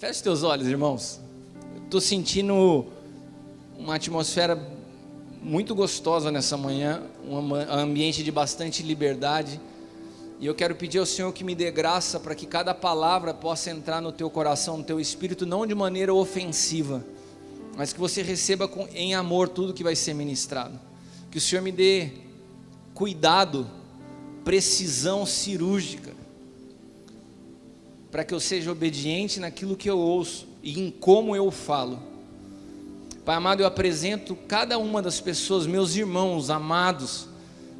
Feche teus olhos, irmãos. Estou sentindo uma atmosfera muito gostosa nessa manhã, um ambiente de bastante liberdade. E eu quero pedir ao Senhor que me dê graça para que cada palavra possa entrar no teu coração, no teu espírito, não de maneira ofensiva, mas que você receba em amor tudo que vai ser ministrado. Que o Senhor me dê cuidado, precisão cirúrgica, para que eu seja obediente naquilo que eu ouço e em como eu falo. Pai amado, eu apresento cada uma das pessoas, meus irmãos amados.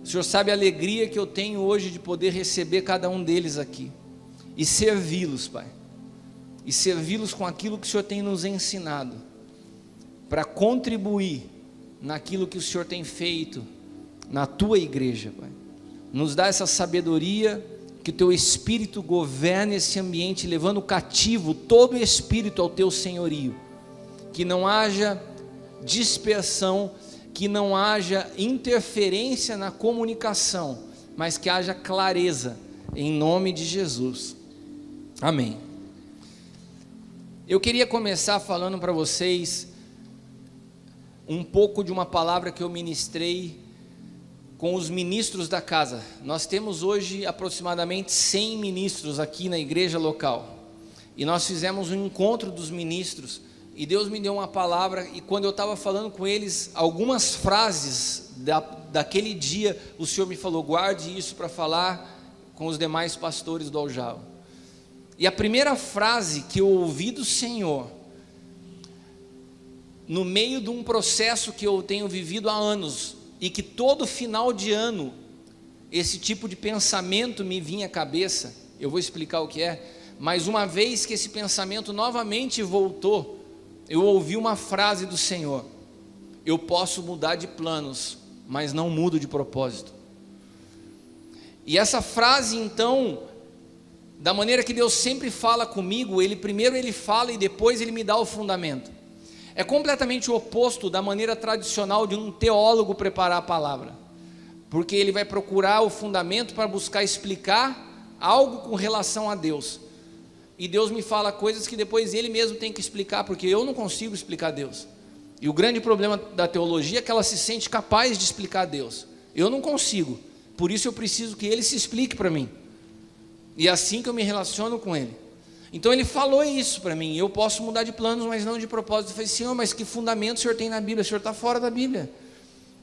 O Senhor sabe a alegria que eu tenho hoje de poder receber cada um deles aqui e servi-los, Pai, e servi-los com aquilo que o Senhor tem nos ensinado, para contribuir naquilo que o Senhor tem feito na tua igreja, Pai. Nos dá essa sabedoria, que o teu Espírito governe esse ambiente, levando cativo todo espírito ao teu senhorio, que não haja dispersão, que não haja interferência na comunicação, mas que haja clareza, em nome de Jesus, amém. Eu queria começar falando para vocês um pouco de uma palavra que eu ministrei com os ministros da casa. Nós temos hoje aproximadamente 100 ministros aqui na igreja local, e nós fizemos um encontro dos ministros, e Deus me deu uma palavra, e quando eu estava falando com eles, algumas frases daquele dia, o Senhor me falou: guarde isso para falar com os demais pastores do Aljava. E a primeira frase que eu ouvi do Senhor, no meio de um processo que eu tenho vivido há anos, e que todo final de ano, esse tipo de pensamento me vinha à cabeça, eu vou explicar o que é, mas uma vez que esse pensamento novamente voltou, eu ouvi uma frase do Senhor: eu posso mudar de planos, mas não mudo de propósito. E essa frase, então, da maneira que Deus sempre fala comigo, primeiro ele fala e depois ele me dá o fundamento. É completamente o oposto da maneira tradicional de um teólogo preparar a palavra, porque ele vai procurar o fundamento para buscar explicar algo com relação a Deus, e Deus me fala coisas que depois ele mesmo tem que explicar, porque eu não consigo explicar Deus. E o grande problema da teologia é que ela se sente capaz de explicar Deus. Eu não consigo, por isso eu preciso que ele se explique para mim, e é assim que eu me relaciono com ele. Então ele falou isso para mim: eu posso mudar de planos, mas não de propósito. Eu falei: Senhor, mas que fundamento o Senhor tem na Bíblia? O Senhor está fora da Bíblia,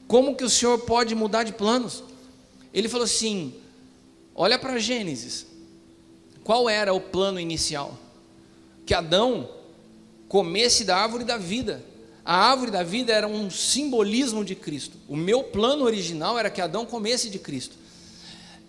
como que o Senhor pode mudar de planos? Ele falou assim: olha para Gênesis, qual era o plano inicial? Que Adão comesse da árvore da vida. A árvore da vida era um simbolismo de Cristo. O meu plano original era que Adão comesse de Cristo,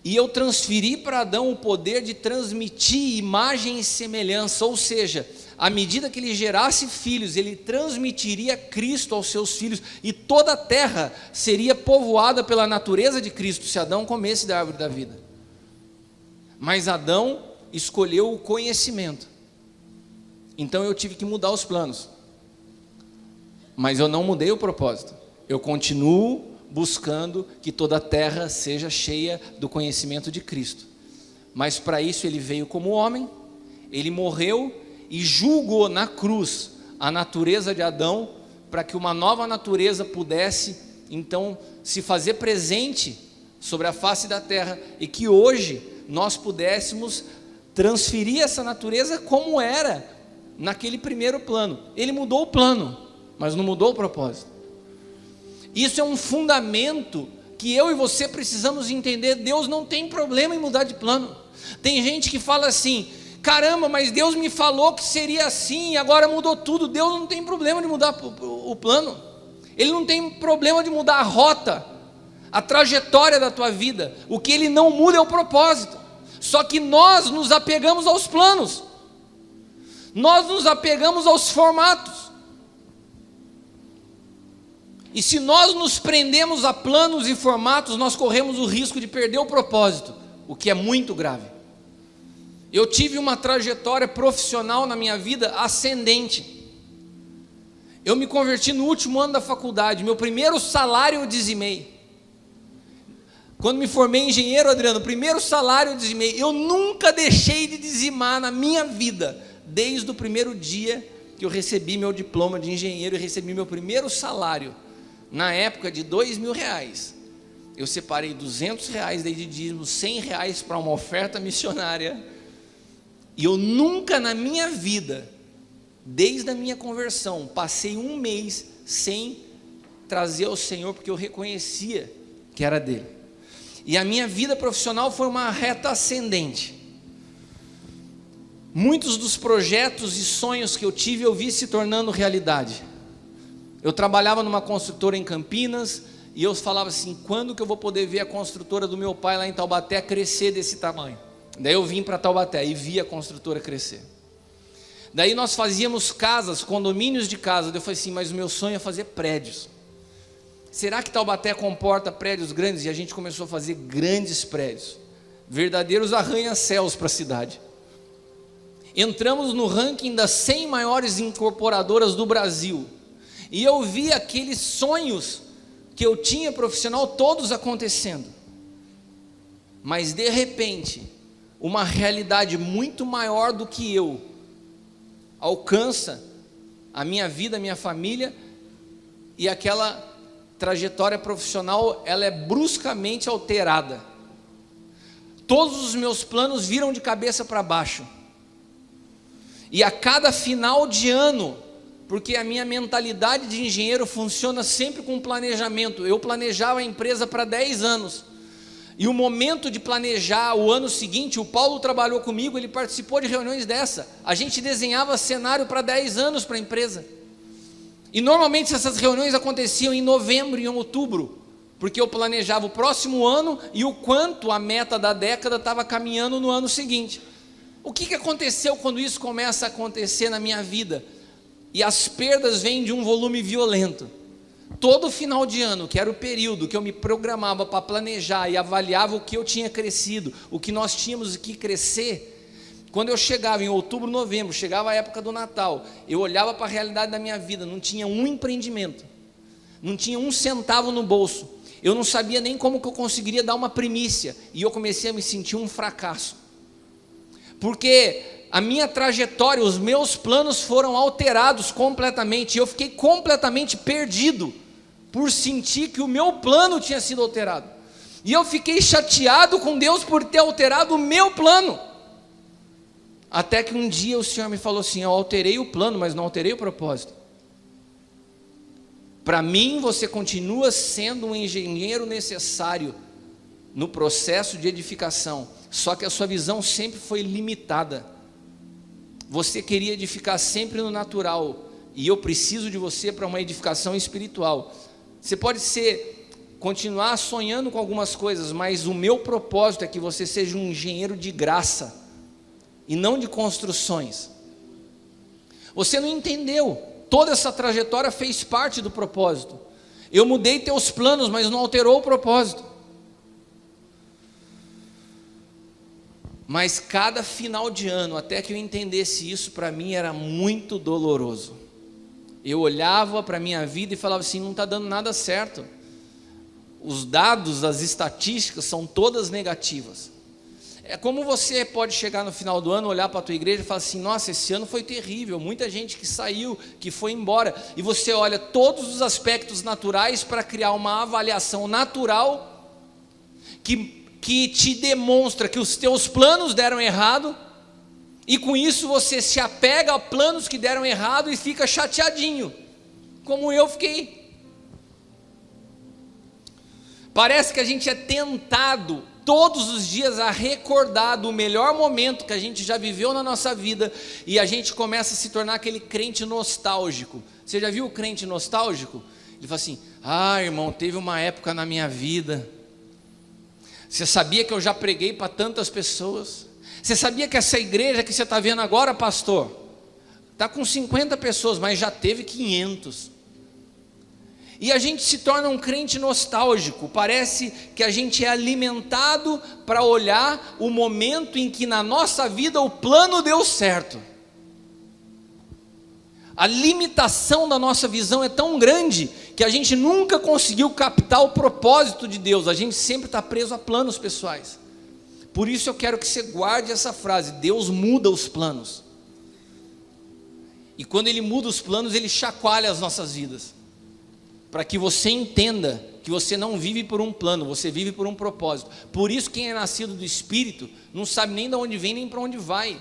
e eu transferi para Adão o poder de transmitir imagem e semelhança, ou seja, à medida que ele gerasse filhos, ele transmitiria Cristo aos seus filhos, e toda a terra seria povoada pela natureza de Cristo, se Adão comesse da árvore da vida. Mas Adão escolheu o conhecimento, então eu tive que mudar os planos, mas eu não mudei o propósito. Eu continuo buscando que toda a terra seja cheia do conhecimento de Cristo, mas para isso ele veio como homem, ele morreu e julgou na cruz a natureza de Adão, para que uma nova natureza pudesse então se fazer presente sobre a face da terra, e que hoje nós pudéssemos transferir essa natureza como era naquele primeiro plano. Ele mudou o plano, mas não mudou o propósito. Isso é um fundamento que eu e você precisamos entender. Deus não tem problema em mudar de plano. Tem gente que fala assim: caramba, mas Deus me falou que seria assim, agora mudou tudo. Deus não tem problema de mudar o plano. Ele não tem problema de mudar a rota, a trajetória da tua vida. O que Ele não muda é o propósito. Só que nós nos apegamos aos planos, nós nos apegamos aos formatos. E se nós nos prendemos a planos e formatos, nós corremos o risco de perder o propósito, o que é muito grave. Eu tive uma trajetória profissional na minha vida ascendente. Eu me converti no último ano da faculdade, meu primeiro salário eu dizimei. Quando me formei em engenheiro, Adriano, primeiro salário eu dizimei. Eu nunca deixei de dizimar na minha vida, desde o primeiro dia que eu recebi meu diploma de engenheiro e recebi meu primeiro salário, na época de R$2.000, eu separei R$200 de dízimo, R$100 para uma oferta missionária, e eu nunca na minha vida, desde a minha conversão, passei um mês sem trazer ao Senhor, porque eu reconhecia que era dele. E a minha vida profissional foi uma reta ascendente. Muitos dos projetos e sonhos que eu tive, eu vi se tornando realidade. Eu trabalhava numa construtora em Campinas, e eu falava assim, quando que eu vou poder ver a construtora do meu pai lá em Taubaté crescer desse tamanho? Daí eu vim para Taubaté e vi a construtora crescer. Daí nós fazíamos casas, condomínios de casas. Eu falei assim, mas o meu sonho é fazer prédios. Será que Taubaté comporta prédios grandes? E a gente começou a fazer grandes prédios, verdadeiros arranha-céus para a cidade. Entramos no ranking das 100 maiores incorporadoras do Brasil, e eu vi aqueles sonhos que eu tinha profissional todos acontecendo, mas de repente, uma realidade muito maior do que eu, alcança a minha vida, a minha família, e aquela trajetória profissional, ela é bruscamente alterada. Todos os meus planos viram de cabeça para baixo, e a cada final de ano, porque a minha mentalidade de engenheiro funciona sempre com planejamento, eu planejava a empresa para 10 anos, e o momento de planejar o ano seguinte, o Paulo trabalhou comigo, ele participou de reuniões dessa, a gente desenhava cenário para 10 anos para a empresa, e normalmente essas reuniões aconteciam em novembro e em outubro, porque eu planejava o próximo ano, e o quanto a meta da década estava caminhando no ano seguinte. O que aconteceu quando isso começa a acontecer na minha vida? E as perdas vêm de um volume violento. Todo final de ano, que era o período que eu me programava para planejar e avaliava o que eu tinha crescido, o que nós tínhamos que crescer, quando eu chegava em outubro, novembro, chegava a época do Natal, eu olhava para a realidade da minha vida, não tinha um empreendimento, não tinha um centavo no bolso, eu não sabia nem como que eu conseguiria dar uma primícia, e eu comecei a me sentir um fracasso, porque a minha trajetória, os meus planos foram alterados completamente, e eu fiquei completamente perdido, por sentir que o meu plano tinha sido alterado, e eu fiquei chateado com Deus por ter alterado o meu plano, até que um dia o Senhor me falou assim, eu alterei o plano, mas não alterei o propósito. Para mim, você continua sendo um engenheiro necessário no processo de edificação, só que a sua visão sempre foi limitada. Você queria edificar sempre no natural, e eu preciso de você para uma edificação espiritual. Você pode continuar sonhando com algumas coisas, mas o meu propósito é que você seja um engenheiro de graça, e não de construções. Você não entendeu, toda essa trajetória fez parte do propósito. Eu mudei teus planos, mas não alterou o propósito. Mas cada final de ano, até que eu entendesse isso, para mim era muito doloroso. Eu olhava para a minha vida e falava assim, não está dando nada certo. Os dados, as estatísticas são todas negativas. É como você pode chegar no final do ano, olhar para a tua igreja e falar assim, nossa, esse ano foi terrível, muita gente que saiu, que foi embora, e você olha todos os aspectos naturais para criar uma avaliação natural, que te demonstra que os teus planos deram errado, e com isso você se apega a planos que deram errado e fica chateadinho, como eu fiquei. Parece que a gente é tentado todos os dias a recordar do melhor momento que a gente já viveu na nossa vida, e a gente começa a se tornar aquele crente nostálgico. Você já viu o crente nostálgico? Ele fala assim, irmão, teve uma época na minha vida, você sabia que eu já preguei para tantas pessoas? Você sabia que essa igreja que você está vendo agora, pastor, está com 50 pessoas, mas já teve 500. E a gente se torna um crente nostálgico, parece que a gente é alimentado para olhar o momento em que na nossa vida o plano deu certo. A limitação da nossa visão é tão grande que a gente nunca conseguiu captar o propósito de Deus, a gente sempre está preso a planos pessoais. Por isso eu quero que você guarde essa frase, Deus muda os planos. E quando Ele muda os planos, Ele chacoalha as nossas vidas, para que você entenda que você não vive por um plano, você vive por um propósito. Por isso quem é nascido do Espírito não sabe nem de onde vem, nem para onde vai.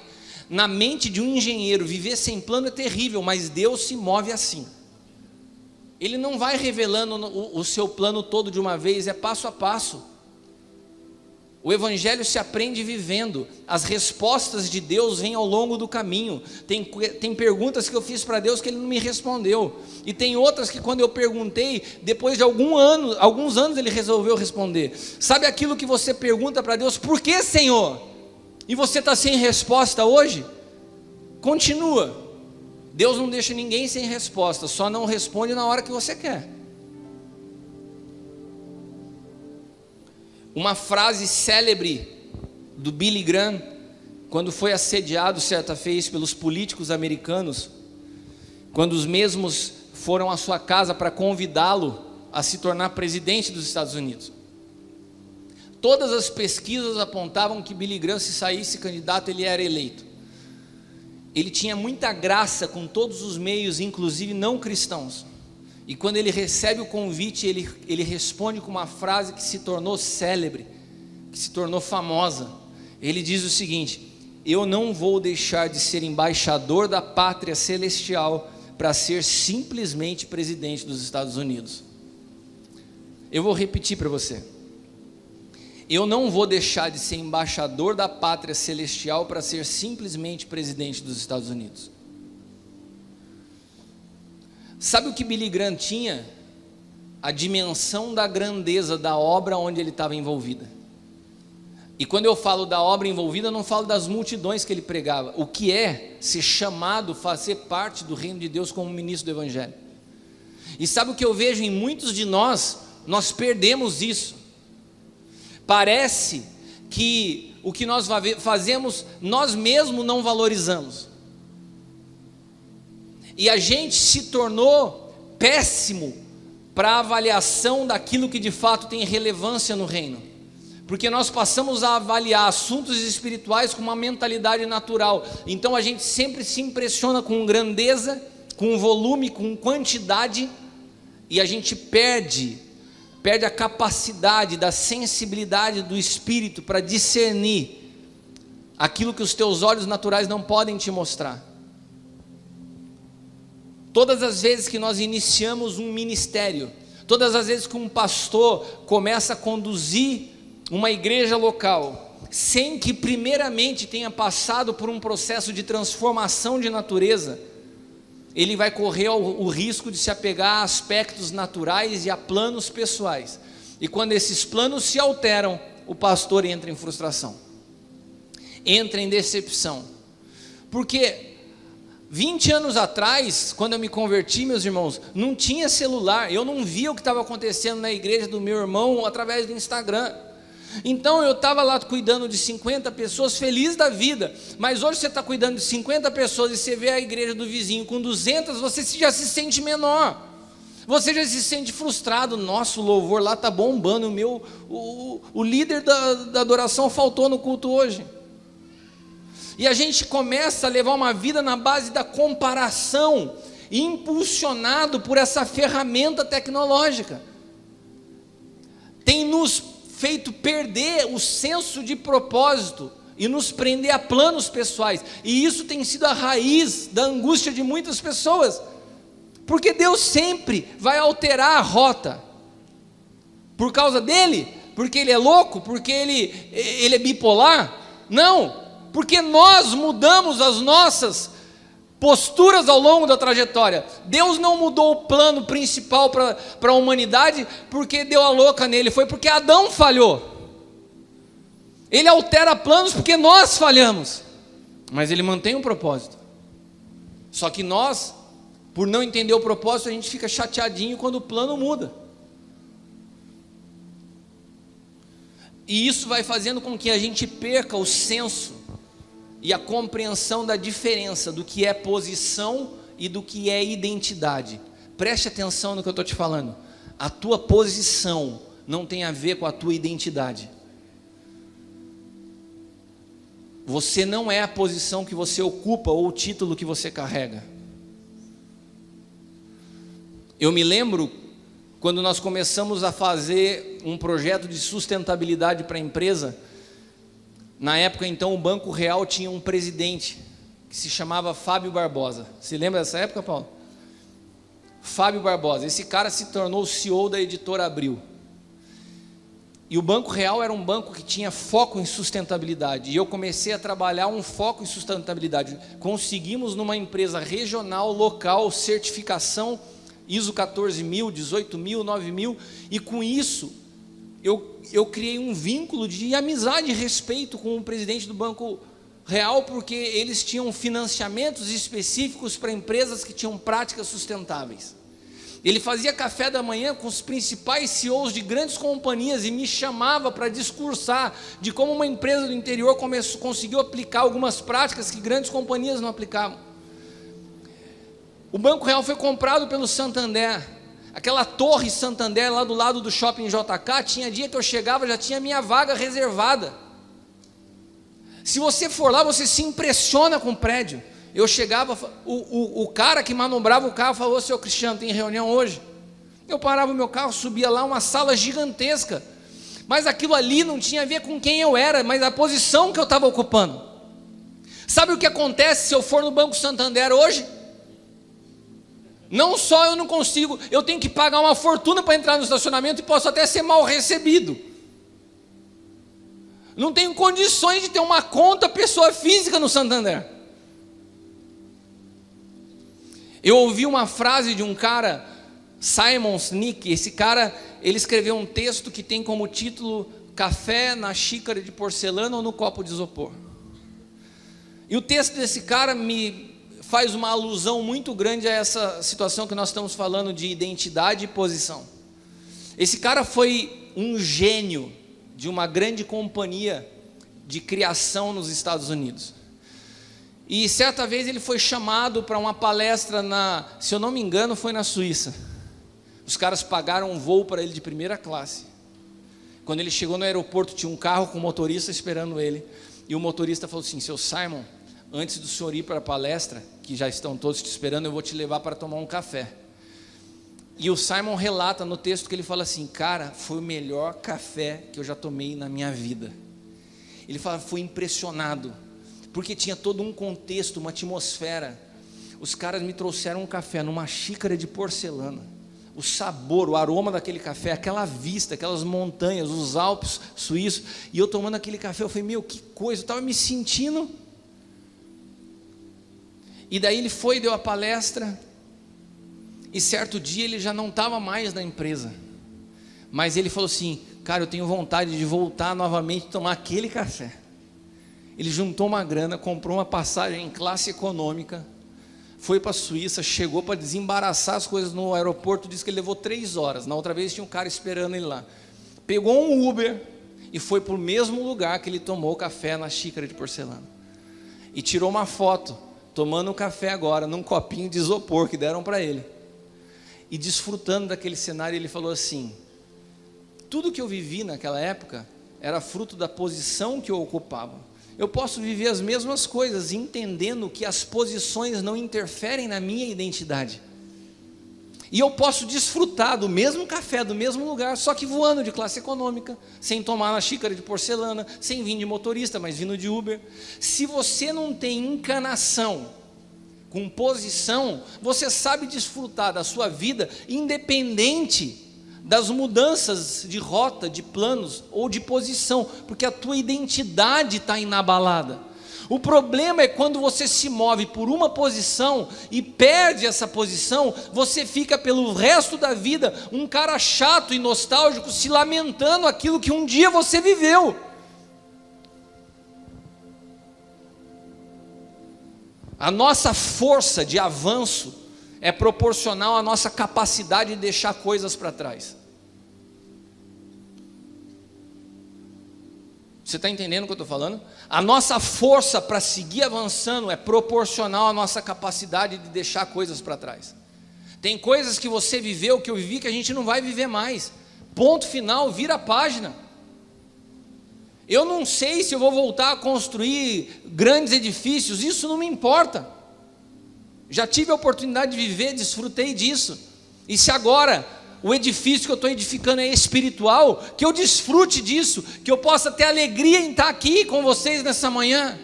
Na mente de um engenheiro, viver sem plano é terrível, mas Deus se move assim. Ele não vai revelando o seu plano todo de uma vez, é passo a passo. O Evangelho se aprende vivendo. As respostas de Deus vêm ao longo do caminho. Tem perguntas que eu fiz para Deus que Ele não me respondeu. E tem outras que quando eu perguntei, depois de alguns anos Ele resolveu responder. Sabe aquilo que você pergunta para Deus, por que, Senhor? E você está sem resposta hoje? Continua. Deus não deixa ninguém sem resposta, só não responde na hora que você quer. Uma frase célebre do Billy Graham, quando foi assediado certa vez pelos políticos americanos, quando os mesmos foram à sua casa para convidá-lo a se tornar presidente dos Estados Unidos. Todas as pesquisas apontavam que Billy Graham, se saísse candidato, ele era eleito. Ele tinha muita graça com todos os meios, inclusive não cristãos. E quando ele recebe o convite, ele responde com uma frase que se tornou célebre, que se tornou famosa. Ele diz o seguinte: eu não vou deixar de ser embaixador da pátria celestial para ser simplesmente presidente dos Estados Unidos. Eu vou repetir para você. Eu não vou deixar de ser embaixador da pátria celestial para ser simplesmente presidente dos Estados Unidos. Sabe o que Billy Graham tinha? A dimensão da grandeza da obra onde ele estava envolvido. E quando eu falo da obra envolvida, eu não falo das multidões que ele pregava. O que é ser chamado, fazer parte do reino de Deus como ministro do Evangelho. E sabe o que eu vejo em muitos de nós? Nós perdemos isso. Parece que o que nós fazemos, nós mesmos não valorizamos. E a gente se tornou péssimo para a avaliação daquilo que de fato tem relevância no reino. Porque nós passamos a avaliar assuntos espirituais com uma mentalidade natural. Então a gente sempre se impressiona com grandeza, com volume, com quantidade, e a gente perde a capacidade da sensibilidade do Espírito para discernir aquilo que os teus olhos naturais não podem te mostrar. Todas as vezes que nós iniciamos um ministério, todas as vezes que um pastor começa a conduzir uma igreja local, sem que primeiramente tenha passado por um processo de transformação de natureza, ele vai correr o risco de se apegar a aspectos naturais e a planos pessoais. E quando esses planos se alteram, o pastor entra em frustração, entra em decepção. Porque 20 anos atrás, quando eu me converti, meus irmãos, não tinha celular, eu não via o que estava acontecendo na igreja do meu irmão através do Instagram. Então eu estava lá cuidando de 50 pessoas, feliz da vida. Mas hoje você está cuidando de 50 pessoas e você vê a igreja do vizinho com 200, você já se sente menor, você já se sente frustrado. Nossa, o louvor lá está bombando, o líder da adoração faltou no culto hoje. E a gente começa a levar uma vida na base da comparação, impulsionado por essa ferramenta tecnológica. Tem nos feito perder o senso de propósito e nos prender a planos pessoais. E isso tem sido a raiz da angústia de muitas pessoas. Porque Deus sempre vai alterar a rota. Por causa dele? Porque ele é louco? Porque ele é bipolar? Não. Porque nós mudamos as nossas posturas ao longo da trajetória. Deus não mudou o plano principal para a humanidade porque deu a louca nele, foi porque Adão falhou. Ele altera planos porque nós falhamos, mas ele mantém um propósito. Só que nós, por não entender o propósito, a gente fica chateadinho quando o plano muda. E isso vai fazendo com que a gente perca o senso e a compreensão da diferença do que é posição e do que é identidade. Preste atenção no que eu estou te falando. A tua posição não tem a ver com a tua identidade. Você não é a posição que você ocupa ou o título que você carrega. Eu me lembro quando nós começamos a fazer um projeto de sustentabilidade para a empresa. Na época, então, o Banco Real tinha um presidente que se chamava Fábio Barbosa. Se lembra dessa época, Paulo? Fábio Barbosa. Esse cara se tornou o CEO da Editora Abril. E o Banco Real era um banco que tinha foco em sustentabilidade. E eu comecei a trabalhar um foco em sustentabilidade. Conseguimos numa empresa regional, local, certificação ISO 14.000, 18.000, 9.000. E com isso, eu criei um vínculo de amizade e respeito com o presidente do Banco Real, porque eles tinham financiamentos específicos para empresas que tinham práticas sustentáveis. Ele fazia café da manhã com os principais CEOs de grandes companhias e me chamava para discursar de como uma empresa do interior conseguiu aplicar algumas práticas que grandes companhias não aplicavam. O Banco Real foi comprado pelo Santander. Aquela torre Santander lá do lado do shopping JK, tinha dia que eu chegava, já tinha minha vaga reservada. Se você for lá, você se impressiona com o prédio. Eu chegava, o cara que manobrava o carro falou: seu Cristiano, tem reunião hoje? Eu parava o meu carro, subia lá, uma sala gigantesca, mas aquilo ali não tinha a ver com quem eu era, mas a posição que eu estava ocupando. Sabe o que acontece se eu for no Banco Santander hoje? Não só eu não consigo, eu tenho que pagar uma fortuna para entrar no estacionamento e posso até ser mal recebido. Não tenho condições de ter uma conta pessoa física no Santander. Eu ouvi uma frase de um cara, Simon Sinek. Esse cara, ele escreveu um texto que tem como título Café na xícara de porcelana ou no copo de isopor. E o texto desse cara me faz uma alusão muito grande a essa situação que nós estamos falando de identidade e posição. Esse cara foi um gênio de uma grande companhia de criação nos Estados Unidos. E certa vez ele foi chamado para uma palestra se eu não me engano, foi na Suíça. Os caras pagaram um voo para ele de primeira classe. Quando ele chegou no aeroporto, tinha um carro com um motorista esperando ele. E o motorista falou assim: seu Simon, antes do senhor ir para a palestra, que já estão todos te esperando, eu vou te levar para tomar um café. E o Simon relata no texto que ele fala assim: cara, foi o melhor café que eu já tomei na minha vida. Ele fala: foi impressionado, porque tinha todo um contexto, uma atmosfera. Os caras me trouxeram um café numa xícara de porcelana. O sabor, o aroma daquele café, aquela vista, aquelas montanhas, os Alpes suíços. E eu tomando aquele café, eu falei: meu, que coisa, eu estava me sentindo. E daí ele foi, deu a palestra. E certo dia ele já não estava mais na empresa. Mas ele falou assim: cara, eu tenho vontade de voltar novamente e tomar aquele café. Ele juntou uma grana, comprou uma passagem em classe econômica, foi para a Suíça, chegou para desembaraçar as coisas no aeroporto, disse que ele levou 3 horas, na outra vez tinha um cara esperando ele lá, pegou um Uber e foi para o mesmo lugar que ele tomou o café na xícara de porcelana, e tirou uma foto, tomando o café agora, num copinho de isopor que deram para ele, e desfrutando daquele cenário. Ele falou assim: tudo que eu vivi naquela época era fruto da posição que eu ocupava. Eu posso viver as mesmas coisas, entendendo que as posições não interferem na minha identidade. E eu posso desfrutar do mesmo café, do mesmo lugar, só que voando de classe econômica, sem tomar na xícara de porcelana, sem vir de motorista, mas vindo de Uber. Se você não tem encanação com posição, você sabe desfrutar da sua vida, independente das mudanças de rota, de planos ou de posição, porque a tua identidade está inabalada. O problema é quando você se move por uma posição e perde essa posição, você fica pelo resto da vida um cara chato e nostálgico, se lamentando aquilo que um dia você viveu. A nossa força de avanço é proporcional à nossa capacidade de deixar coisas para trás. Você está entendendo o que eu estou falando? A nossa força para seguir avançando é proporcional à nossa capacidade de deixar coisas para trás. Tem coisas que você viveu, que eu vivi, que a gente não vai viver mais. Ponto final, vira a página. Eu não sei se eu vou voltar a construir grandes edifícios, isso não me importa. Já tive a oportunidade de viver, desfrutei disso. E se agora o edifício que eu estou edificando é espiritual, que eu desfrute disso, que eu possa ter alegria em estar aqui com vocês nessa manhã.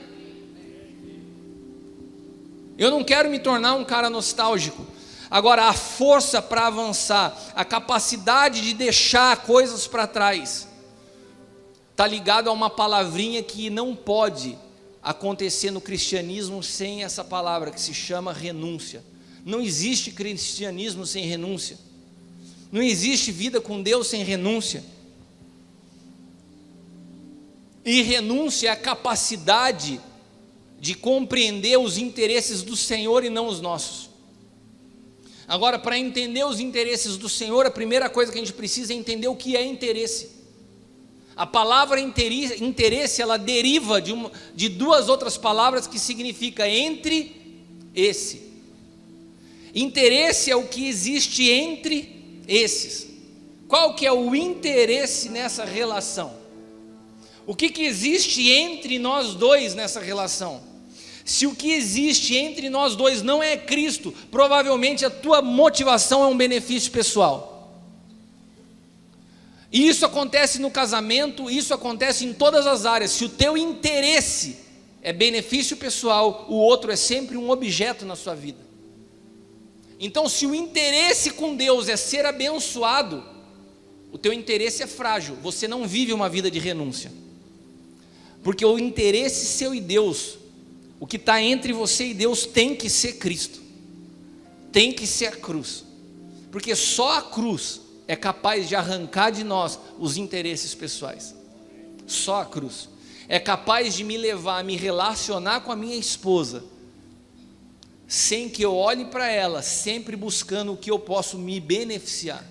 Eu não quero me tornar um cara nostálgico. Agora, a força para avançar, a capacidade de deixar coisas para trás, está ligado a uma palavrinha que não pode acontecer no cristianismo sem essa palavra, que se chama renúncia. Não existe cristianismo sem renúncia. Não existe vida com Deus sem renúncia. E renúncia é a capacidade de compreender os interesses do Senhor e não os nossos. Agora, para entender os interesses do Senhor, a primeira coisa que a gente precisa é entender o que é interesse. A palavra interesse, ela deriva de duas outras palavras que significa entre esse. Interesse é o que existe entre esses. Qual que é o interesse nessa relação? O que existe entre nós dois nessa relação? Se o que existe entre nós dois não é Cristo, provavelmente a tua motivação é um benefício pessoal. E isso acontece no casamento, isso acontece em todas as áreas. Se o teu interesse é benefício pessoal, o outro é sempre um objeto na sua vida. Então, se o interesse com Deus é ser abençoado, o teu interesse é frágil, você não vive uma vida de renúncia. Porque o interesse seu e Deus, o que está entre você e Deus tem que ser Cristo, tem que ser a cruz, porque só a cruz é capaz de arrancar de nós os interesses pessoais. Só a cruz é capaz de me levar a me relacionar com a minha esposa, sem que eu olhe para ela, sempre buscando o que eu posso me beneficiar.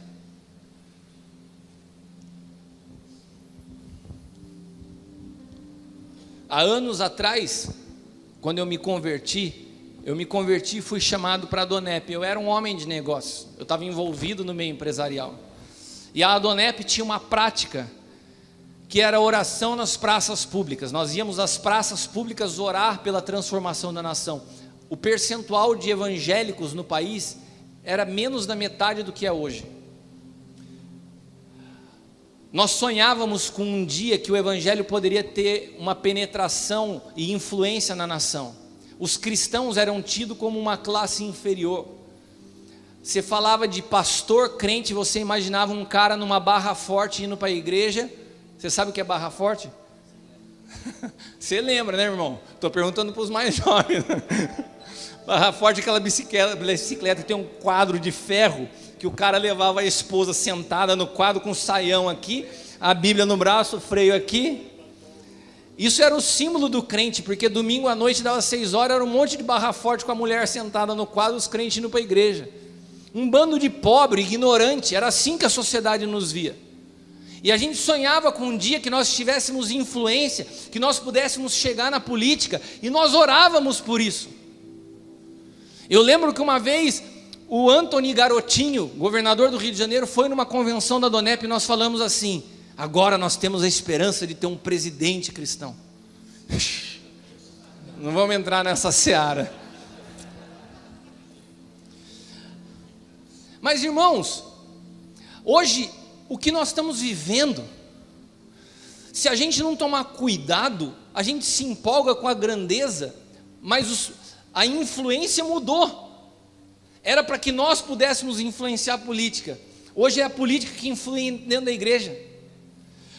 Há anos atrás, quando eu me converti e fui chamado para a Adonep. Eu era um homem de negócios, eu estava envolvido no meio empresarial. E a Adonep tinha uma prática, que era a oração nas praças públicas. Nós íamos às praças públicas orar pela transformação da nação. O percentual de evangélicos no país era menos da metade do que é hoje. Nós sonhávamos com um dia que o evangelho poderia ter uma penetração e influência na nação. Os cristãos eram tidos como uma classe inferior. Você falava de pastor crente, você imaginava um cara numa barra forte indo para a igreja. Você sabe o que é barra forte? Você lembra, né, irmão? Estou perguntando para os mais jovens. Barra forte é aquela bicicleta que tem um quadro de ferro, que o cara levava a esposa sentada no quadro com um saião aqui, a Bíblia no braço, o freio aqui. Isso era o símbolo do crente, porque domingo à noite dava 6 horas, era um monte de barra forte com a mulher sentada no quadro, os crentes indo para a igreja. Um bando de pobre, ignorante, era assim que a sociedade nos via. E a gente sonhava com um dia que nós tivéssemos influência, que nós pudéssemos chegar na política, e nós orávamos por isso. Eu lembro que uma vez o Antony Garotinho, governador do Rio de Janeiro, foi numa convenção da Adonep e nós falamos assim: agora nós temos a esperança de ter um presidente cristão. Não vamos entrar nessa seara. Mas irmãos, hoje o que nós estamos vivendo, se a gente não tomar cuidado, a gente se empolga com a grandeza, mas a influência mudou. Era para que nós pudéssemos influenciar a política. Hoje é a política que influi dentro da igreja.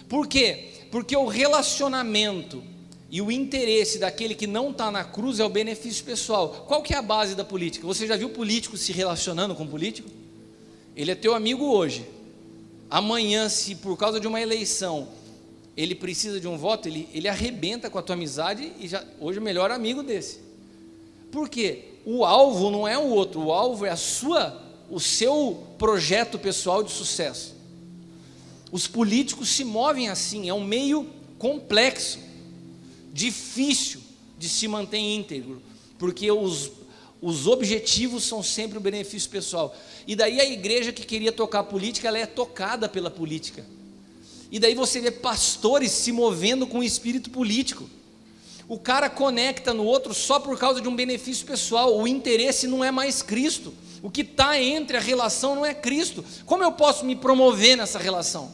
Por quê? Porque o relacionamento e o interesse daquele que não está na cruz é o benefício pessoal. Qual que é a base da política? Você já viu político se relacionando com político? Ele é teu amigo hoje. Amanhã, se por causa de uma eleição ele precisa de um voto, ele arrebenta com a tua amizade e hoje é o melhor amigo desse. Por quê? O alvo não é o outro, o alvo é o seu projeto pessoal de sucesso. Os políticos se movem assim, é um meio complexo, difícil de se manter íntegro, porque os objetivos são sempre o benefício pessoal. E daí a igreja que queria tocar a política, ela é tocada pela política. E daí você vê pastores se movendo com o espírito político. O cara conecta no outro só por causa de um benefício pessoal. O interesse não é mais Cristo. O que está entre a relação não é Cristo. Como eu posso me promover nessa relação?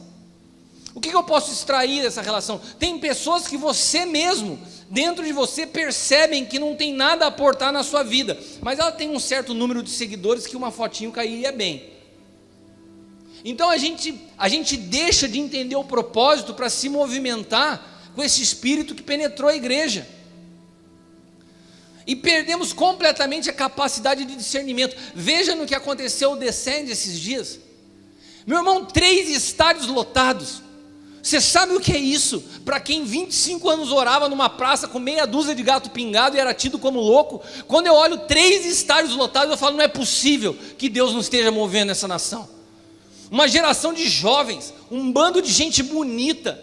O que eu posso extrair dessa relação? Tem pessoas que você mesmo, dentro de você, percebem que não tem nada a aportar na sua vida, mas ela tem um certo número de seguidores que uma fotinho cairia bem. Então a gente deixa de entender o propósito para se movimentar com esse espírito que penetrou a igreja. E perdemos completamente a capacidade de discernimento. Veja no que aconteceu o Descende esses dias. Meu irmão, 3 estádios lotados. Você sabe o que é isso? Para quem 25 anos orava numa praça com meia dúzia de gato pingado e era tido como louco, quando eu olho 3 estádios lotados, eu falo, não é possível que Deus não esteja movendo essa nação. Uma geração de jovens, um bando de gente bonita,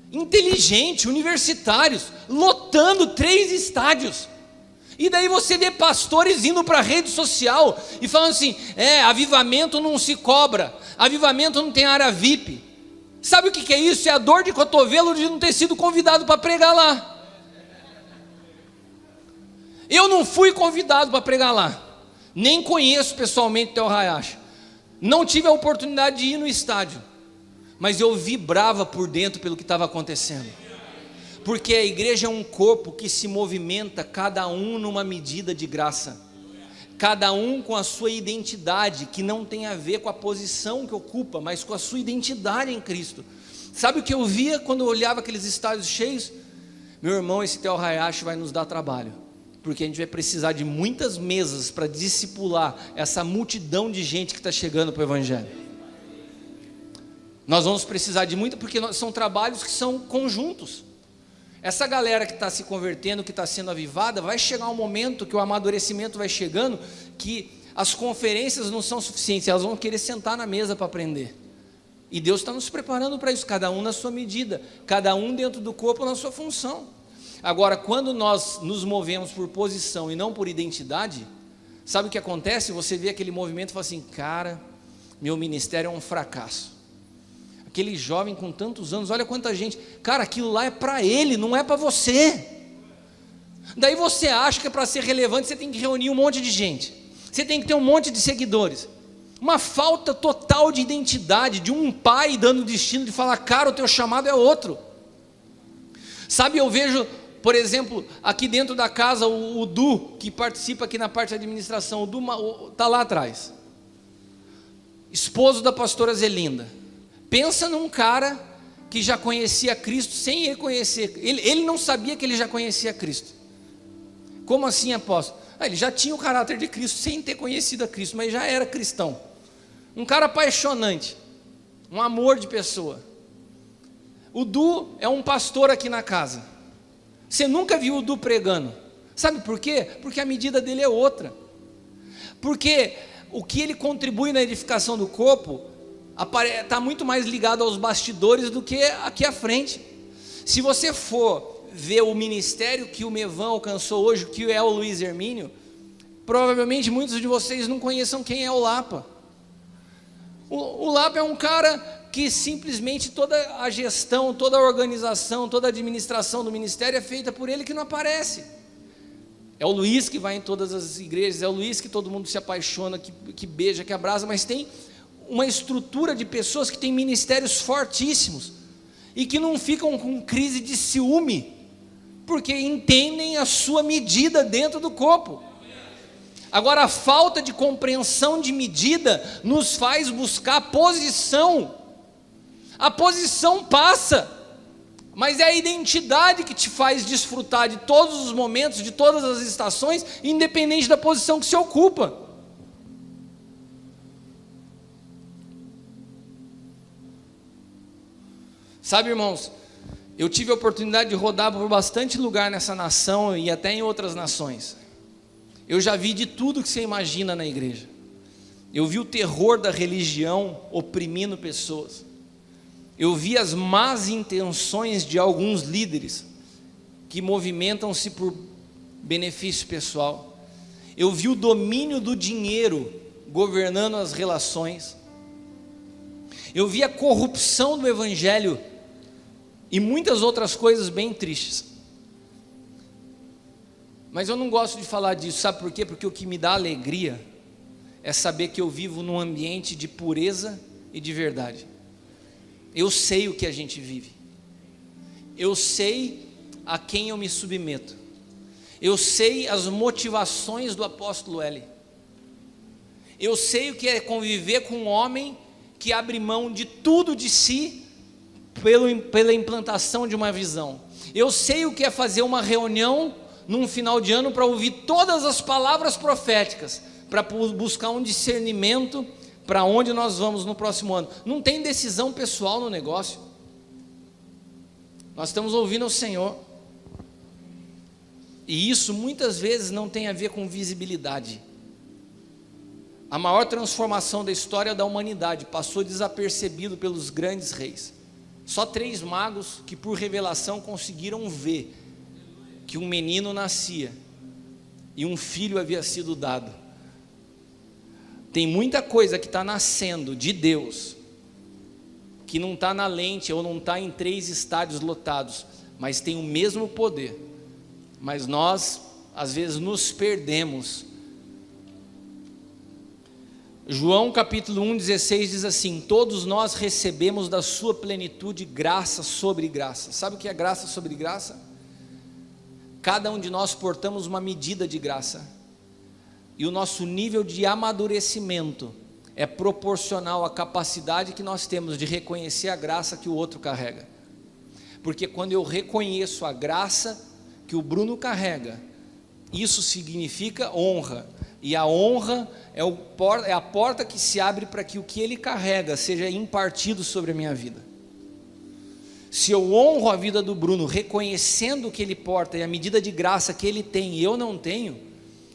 inteligente, universitários, lotando 3 estádios. E daí você vê pastores indo para a rede social e falando assim, avivamento não se cobra, avivamento não tem área VIP. Sabe o que é isso? É a dor de cotovelo de não ter sido convidado para pregar lá. Eu não fui convidado para pregar lá, nem conheço pessoalmente o Theo Hayashi, não tive a oportunidade de ir no estádio, mas eu vibrava por dentro pelo que estava acontecendo, porque a igreja é um corpo que se movimenta, cada um numa medida de graça, cada um com a sua identidade, que não tem a ver com a posição que ocupa, mas com a sua identidade em Cristo. Sabe o que eu via quando eu olhava aqueles estádios cheios? Meu irmão, esse Theo Hayashi vai nos dar trabalho, porque a gente vai precisar de muitas mesas para discipular essa multidão de gente que está chegando para o Evangelho. Nós vamos precisar de muita, porque são trabalhos que são conjuntos. Essa galera que está se convertendo, que está sendo avivada, vai chegar um momento que o amadurecimento vai chegando, que as conferências não são suficientes, elas vão querer sentar na mesa para aprender. E Deus está nos preparando para isso, cada um na sua medida, cada um dentro do corpo na sua função. Agora, quando nós nos movemos por posição e não por identidade, sabe o que acontece? Você vê aquele movimento e fala assim, cara, meu ministério é um fracasso. Aquele jovem com tantos anos, olha quanta gente, cara, aquilo lá é para ele, não é para você. Daí você acha que para ser relevante você tem que reunir um monte de gente, você tem que ter um monte de seguidores, uma falta total de identidade, de um pai dando destino, de falar, cara, o teu chamado é outro. Sabe, eu vejo, por exemplo, aqui dentro da casa, o Du, que participa aqui na parte de administração, o Du está lá atrás, esposo da pastora Zelinda. Pensa num cara que já conhecia Cristo sem ele conhecer, ele não sabia que ele já conhecia Cristo. Como assim, apóstolo? Ele já tinha o caráter de Cristo sem ter conhecido a Cristo, mas já era cristão. Um cara apaixonante, um amor de pessoa. O Du é um pastor aqui na casa. Você nunca viu o Du pregando. Sabe por quê? Porque a medida dele é outra. Porque o que ele contribui na edificação do corpo está muito mais ligado aos bastidores do que aqui à frente. Se você for ver o ministério que o Mevan alcançou hoje, que é o Luiz Hermínio, provavelmente muitos de vocês não conheçam quem é o Lapa. O Lapa é um cara que simplesmente toda a gestão, toda a organização, toda a administração do ministério é feita por ele, que não aparece. É o Luiz que vai em todas as igrejas, é o Luiz que todo mundo se apaixona, que beija, que abraça, mas tem uma estrutura de pessoas que têm ministérios fortíssimos e que não ficam com crise de ciúme, porque entendem a sua medida dentro do corpo. Agora, a falta de compreensão de medida nos faz buscar posição. A posição passa, mas é a identidade que te faz desfrutar de todos os momentos, de todas as estações, independente da posição que se ocupa. Sabe, irmãos, eu tive a oportunidade de rodar por bastante lugar nessa nação e até em outras nações. Eu já vi de tudo que você imagina na igreja. Eu vi o terror da religião oprimindo pessoas. Eu vi as más intenções de alguns líderes que movimentam-se por benefício pessoal. Eu vi o domínio do dinheiro governando as relações. Eu vi a corrupção do evangelho e muitas outras coisas bem tristes. Mas eu não gosto de falar disso, sabe por quê? Porque o que me dá alegria é saber que eu vivo num ambiente de pureza e de verdade. Eu sei o que a gente vive. Eu sei a quem eu me submeto. Eu sei as motivações do apóstolo L. Eu sei o que é conviver com um homem que abre mão de tudo de si pela implantação de uma visão. Eu sei o que é fazer uma reunião num final de ano para ouvir todas as palavras proféticas, para buscar um discernimento para onde nós vamos no próximo ano. Não tem decisão pessoal no negócio. Nós estamos ouvindo o Senhor. E isso muitas vezes não tem a ver com visibilidade. A maior transformação da história da humanidade passou desapercebido pelos grandes reis. Só 3 magos que por revelação conseguiram ver que um menino nascia e um filho havia sido dado. Tem muita coisa que está nascendo de Deus, que não está na lente ou não está em 3 estádios lotados, mas tem o mesmo poder. Mas nós, às vezes, nos perdemos. João capítulo 1,16 diz assim: todos nós recebemos da sua plenitude graça sobre graça. Sabe o que é graça sobre graça? Cada um de nós portamos uma medida de graça, e o nosso nível de amadurecimento é proporcional à capacidade que nós temos de reconhecer a graça que o outro carrega. Porque quando eu reconheço a graça que o Bruno carrega, isso significa honra, e a honra é a porta que se abre para que o que ele carrega seja impartido sobre a minha vida. Se eu honro a vida do Bruno, reconhecendo o que ele porta e a medida de graça que ele tem e eu não tenho,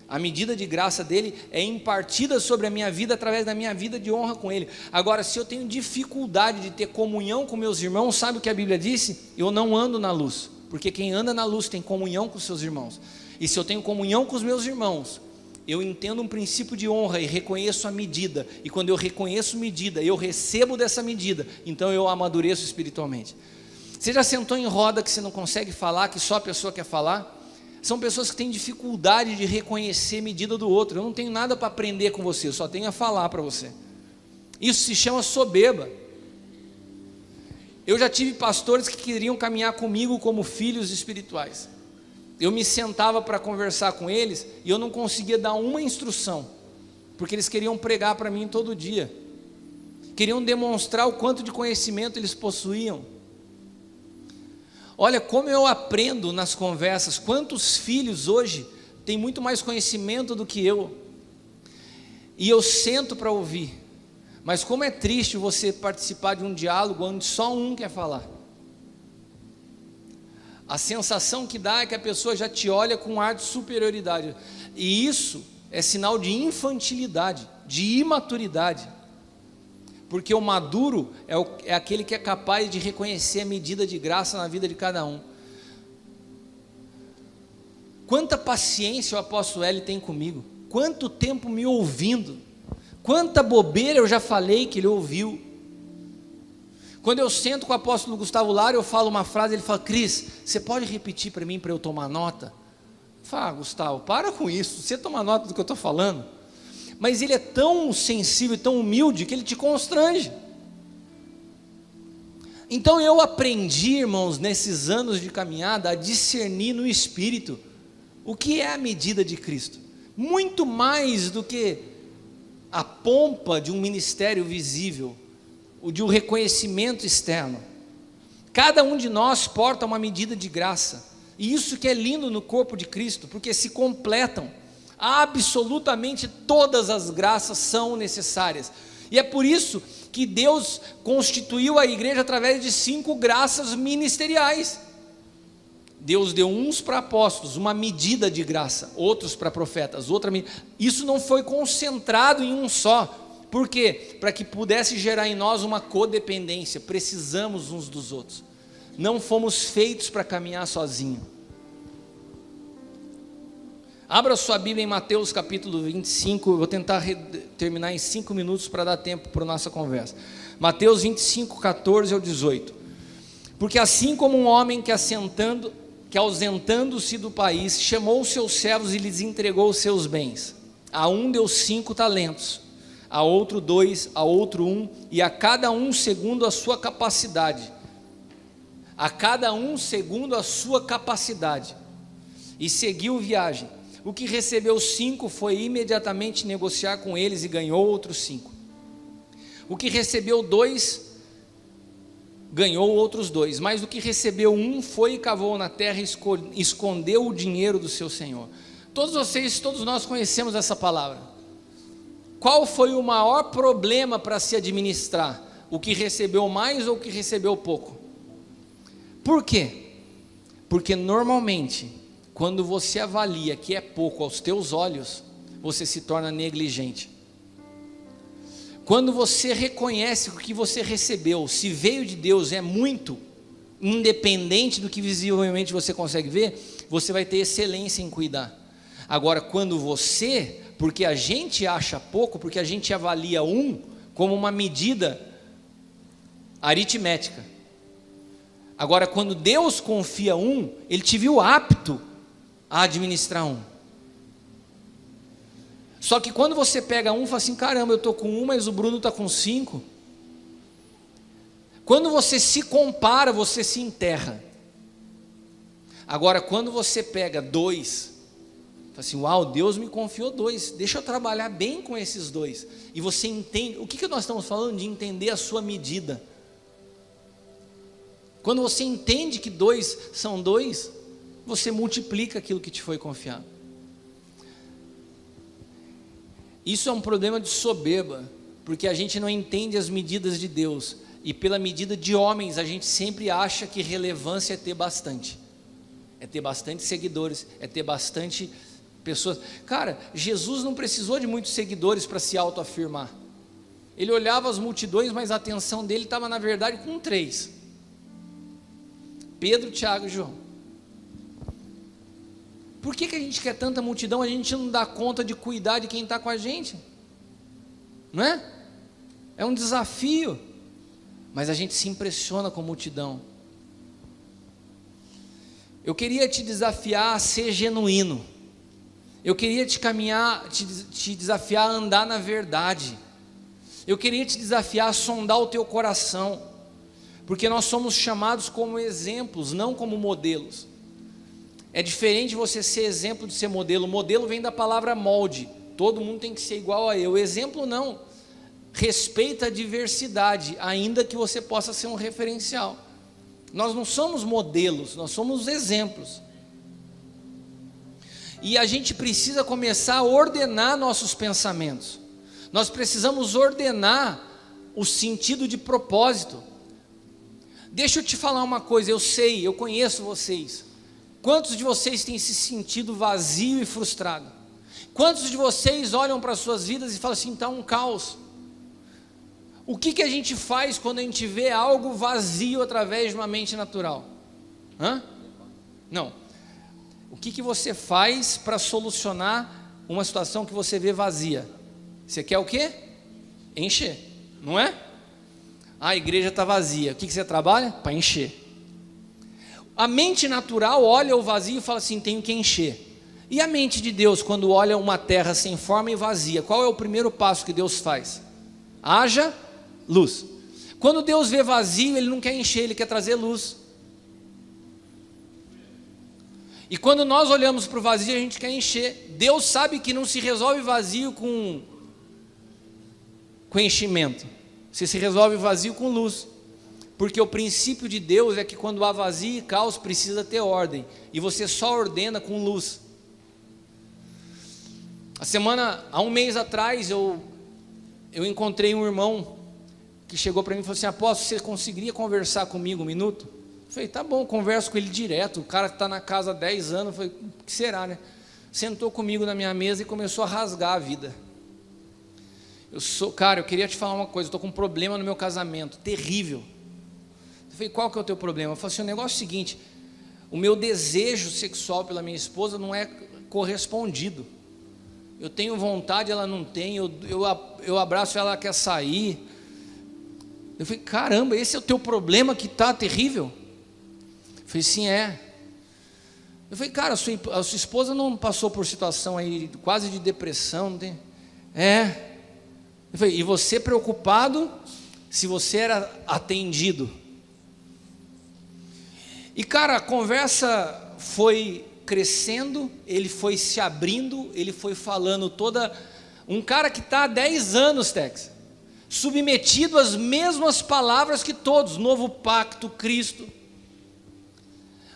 a medida de graça dele é impartida sobre a minha vida através da minha vida de honra com ele. Agora, se eu tenho dificuldade de ter comunhão com meus irmãos, sabe o que a Bíblia disse? Eu não ando na luz, porque quem anda na luz tem comunhão com seus irmãos. E se eu tenho comunhão com os meus irmãos, eu entendo um princípio de honra e reconheço a medida, e quando eu reconheço medida, eu recebo dessa medida, então eu amadureço espiritualmente. Você já sentou em roda que você não consegue falar, que só a pessoa quer falar? São pessoas que têm dificuldade de reconhecer a medida do outro. Eu não tenho nada para aprender com você, eu só tenho a falar para você. Isso se chama soberba. Eu já tive pastores que queriam caminhar comigo como filhos espirituais. Eu me sentava para conversar com eles e eu não conseguia dar uma instrução, porque eles queriam pregar para mim todo dia, queriam demonstrar o quanto de conhecimento eles possuíam. Olha como eu aprendo nas conversas. Quantos filhos hoje têm muito mais conhecimento do que eu, e eu sento para ouvir. Mas como é triste você participar de um diálogo onde só um quer falar. A sensação que dá é que a pessoa já te olha com um ar de superioridade, e isso é sinal de infantilidade, de imaturidade, porque o maduro é aquele que é capaz de reconhecer a medida de graça na vida de cada um. Quanta paciência o apóstolo L tem comigo, quanto tempo me ouvindo, quanta bobeira eu já falei que ele ouviu. Quando eu sento com o apóstolo Gustavo Lara, eu falo uma frase, ele fala: Cris, você pode repetir para mim, para eu tomar nota? Eu falo: Gustavo, para com isso, você toma nota do que eu estou falando. Mas ele é tão sensível e tão humilde que ele te constrange. Então eu aprendi, irmãos, nesses anos de caminhada, a discernir no Espírito o que é a medida de Cristo, muito mais do que a pompa de um ministério visível, o de um reconhecimento externo. Cada um de nós porta uma medida de graça, e isso que é lindo no corpo de Cristo, porque se completam. Absolutamente todas as graças são necessárias, e é por isso que Deus constituiu a igreja através de 5 graças ministeriais. Deus deu uns para apóstolos, uma medida de graça, outros para profetas, outra medida. Isso não foi concentrado em um só. Por quê? Para que pudesse gerar em nós uma codependência. Precisamos uns dos outros. Não fomos feitos para caminhar sozinho. Abra sua Bíblia em Mateus capítulo 25. Eu vou tentar terminar em 5 minutos para dar tempo para a nossa conversa. Mateus 25, 14 ao 18. Porque assim como um homem que ausentando-se do país, chamou os seus servos e lhes entregou os seus bens. A um deu 5 talentos, a outro 2, a outro 1, e a cada um segundo a sua capacidade. A cada um segundo a sua capacidade. E seguiu viagem. O que recebeu 5 foi imediatamente negociar com eles e ganhou outros 5. O que recebeu 2, ganhou outros 2. Mas o que recebeu 1 foi e cavou na terra e escondeu o dinheiro do seu senhor. Todos nós conhecemos essa palavra. Qual foi o maior problema para se administrar? O que recebeu mais ou o que recebeu pouco? Por quê? Porque normalmente, quando você avalia que é pouco aos teus olhos, você se torna negligente. Quando você reconhece que o que você recebeu, se veio de Deus, é muito, independente do que visivelmente você consegue ver, você vai ter excelência em cuidar. Agora, quando você, porque a gente acha pouco, porque a gente avalia como uma medida aritmética. Agora, quando Deus confia Ele te viu apto a administrar Só que quando você pega e fala assim, caramba, eu estou com 1, mas o Bruno está com 5. Quando você se compara, você se enterra. Agora, quando você pega 2, fala assim, uau, Deus me confiou 2, deixa eu trabalhar bem com esses 2. E você entende, o que nós estamos falando? De entender a sua medida. Quando você entende que 2 são 2, você multiplica aquilo que te foi confiado. Isso é um problema de soberba, porque a gente não entende as medidas de Deus, e pela medida de homens, a gente sempre acha que relevância é ter bastante seguidores, é ter bastante pessoas. Cara, Jesus não precisou de muitos seguidores para se autoafirmar. Ele olhava as multidões, mas a atenção dele estava na verdade com 3: Pedro, Tiago e João. Por que a gente quer tanta multidão? A gente não dá conta de cuidar de quem está com a gente, não é? É um desafio, mas a gente se impressiona com a multidão. Eu queria te desafiar a ser genuíno. Eu queria te desafiar a andar na verdade. Eu queria te desafiar a sondar o teu coração, porque nós somos chamados como exemplos, não como modelos. É diferente você ser exemplo de ser modelo. O modelo vem da palavra molde. Todo mundo tem que ser igual a eu. O exemplo não. Respeita a diversidade, ainda que você possa ser um referencial. Nós não somos modelos, nós somos exemplos. E a gente precisa começar a ordenar nossos pensamentos. Nós precisamos ordenar o sentido de propósito. Deixa eu te falar uma coisa, eu conheço vocês. Quantos de vocês têm se sentido vazio e frustrado? Quantos de vocês olham para as suas vidas e falam assim, está um caos? O que a gente faz quando a gente vê algo vazio através de uma mente natural? Não. O que você faz para solucionar uma situação que você vê vazia? Você quer o quê? Encher, não é? A igreja está vazia. O que você trabalha? Para encher. A mente natural olha o vazio e fala assim, tenho que encher. E a mente de Deus, quando olha uma terra sem forma e vazia, qual é o primeiro passo que Deus faz? Haja luz. Quando Deus vê vazio, Ele não quer encher, Ele quer trazer luz. E quando nós olhamos para o vazio, a gente quer encher. Deus sabe que não se resolve vazio com enchimento. Se resolve vazio com luz. Porque o princípio de Deus é que quando há vazio e caos, precisa ter ordem. E você só ordena com luz. Há um mês atrás, eu encontrei um irmão que chegou para mim e falou assim, apóstolo, você conseguiria conversar comigo um minuto? Eu falei, tá bom, converso com ele direto. O cara que está na casa há 10 anos, eu falei, o que será, né? Sentou comigo na minha mesa e começou a rasgar a vida. Cara, eu queria te falar uma coisa, eu estou com um problema no meu casamento, terrível. Eu falei, qual que é o teu problema? Eu falei assim, o negócio é o seguinte, o meu desejo sexual pela minha esposa não é correspondido. Eu tenho vontade, ela não tem, eu abraço ela, ela quer sair. Eu falei, caramba, esse é o teu problema que está terrível? Eu falei, sim, é. Eu falei, cara, a sua esposa não passou por situação aí quase de depressão, não tem? Eu falei, e você preocupado se você era atendido? E cara, a conversa foi crescendo, ele foi se abrindo, ele foi falando um cara que está há 10 anos, Tex, submetido às mesmas palavras que todos, novo pacto, Cristo.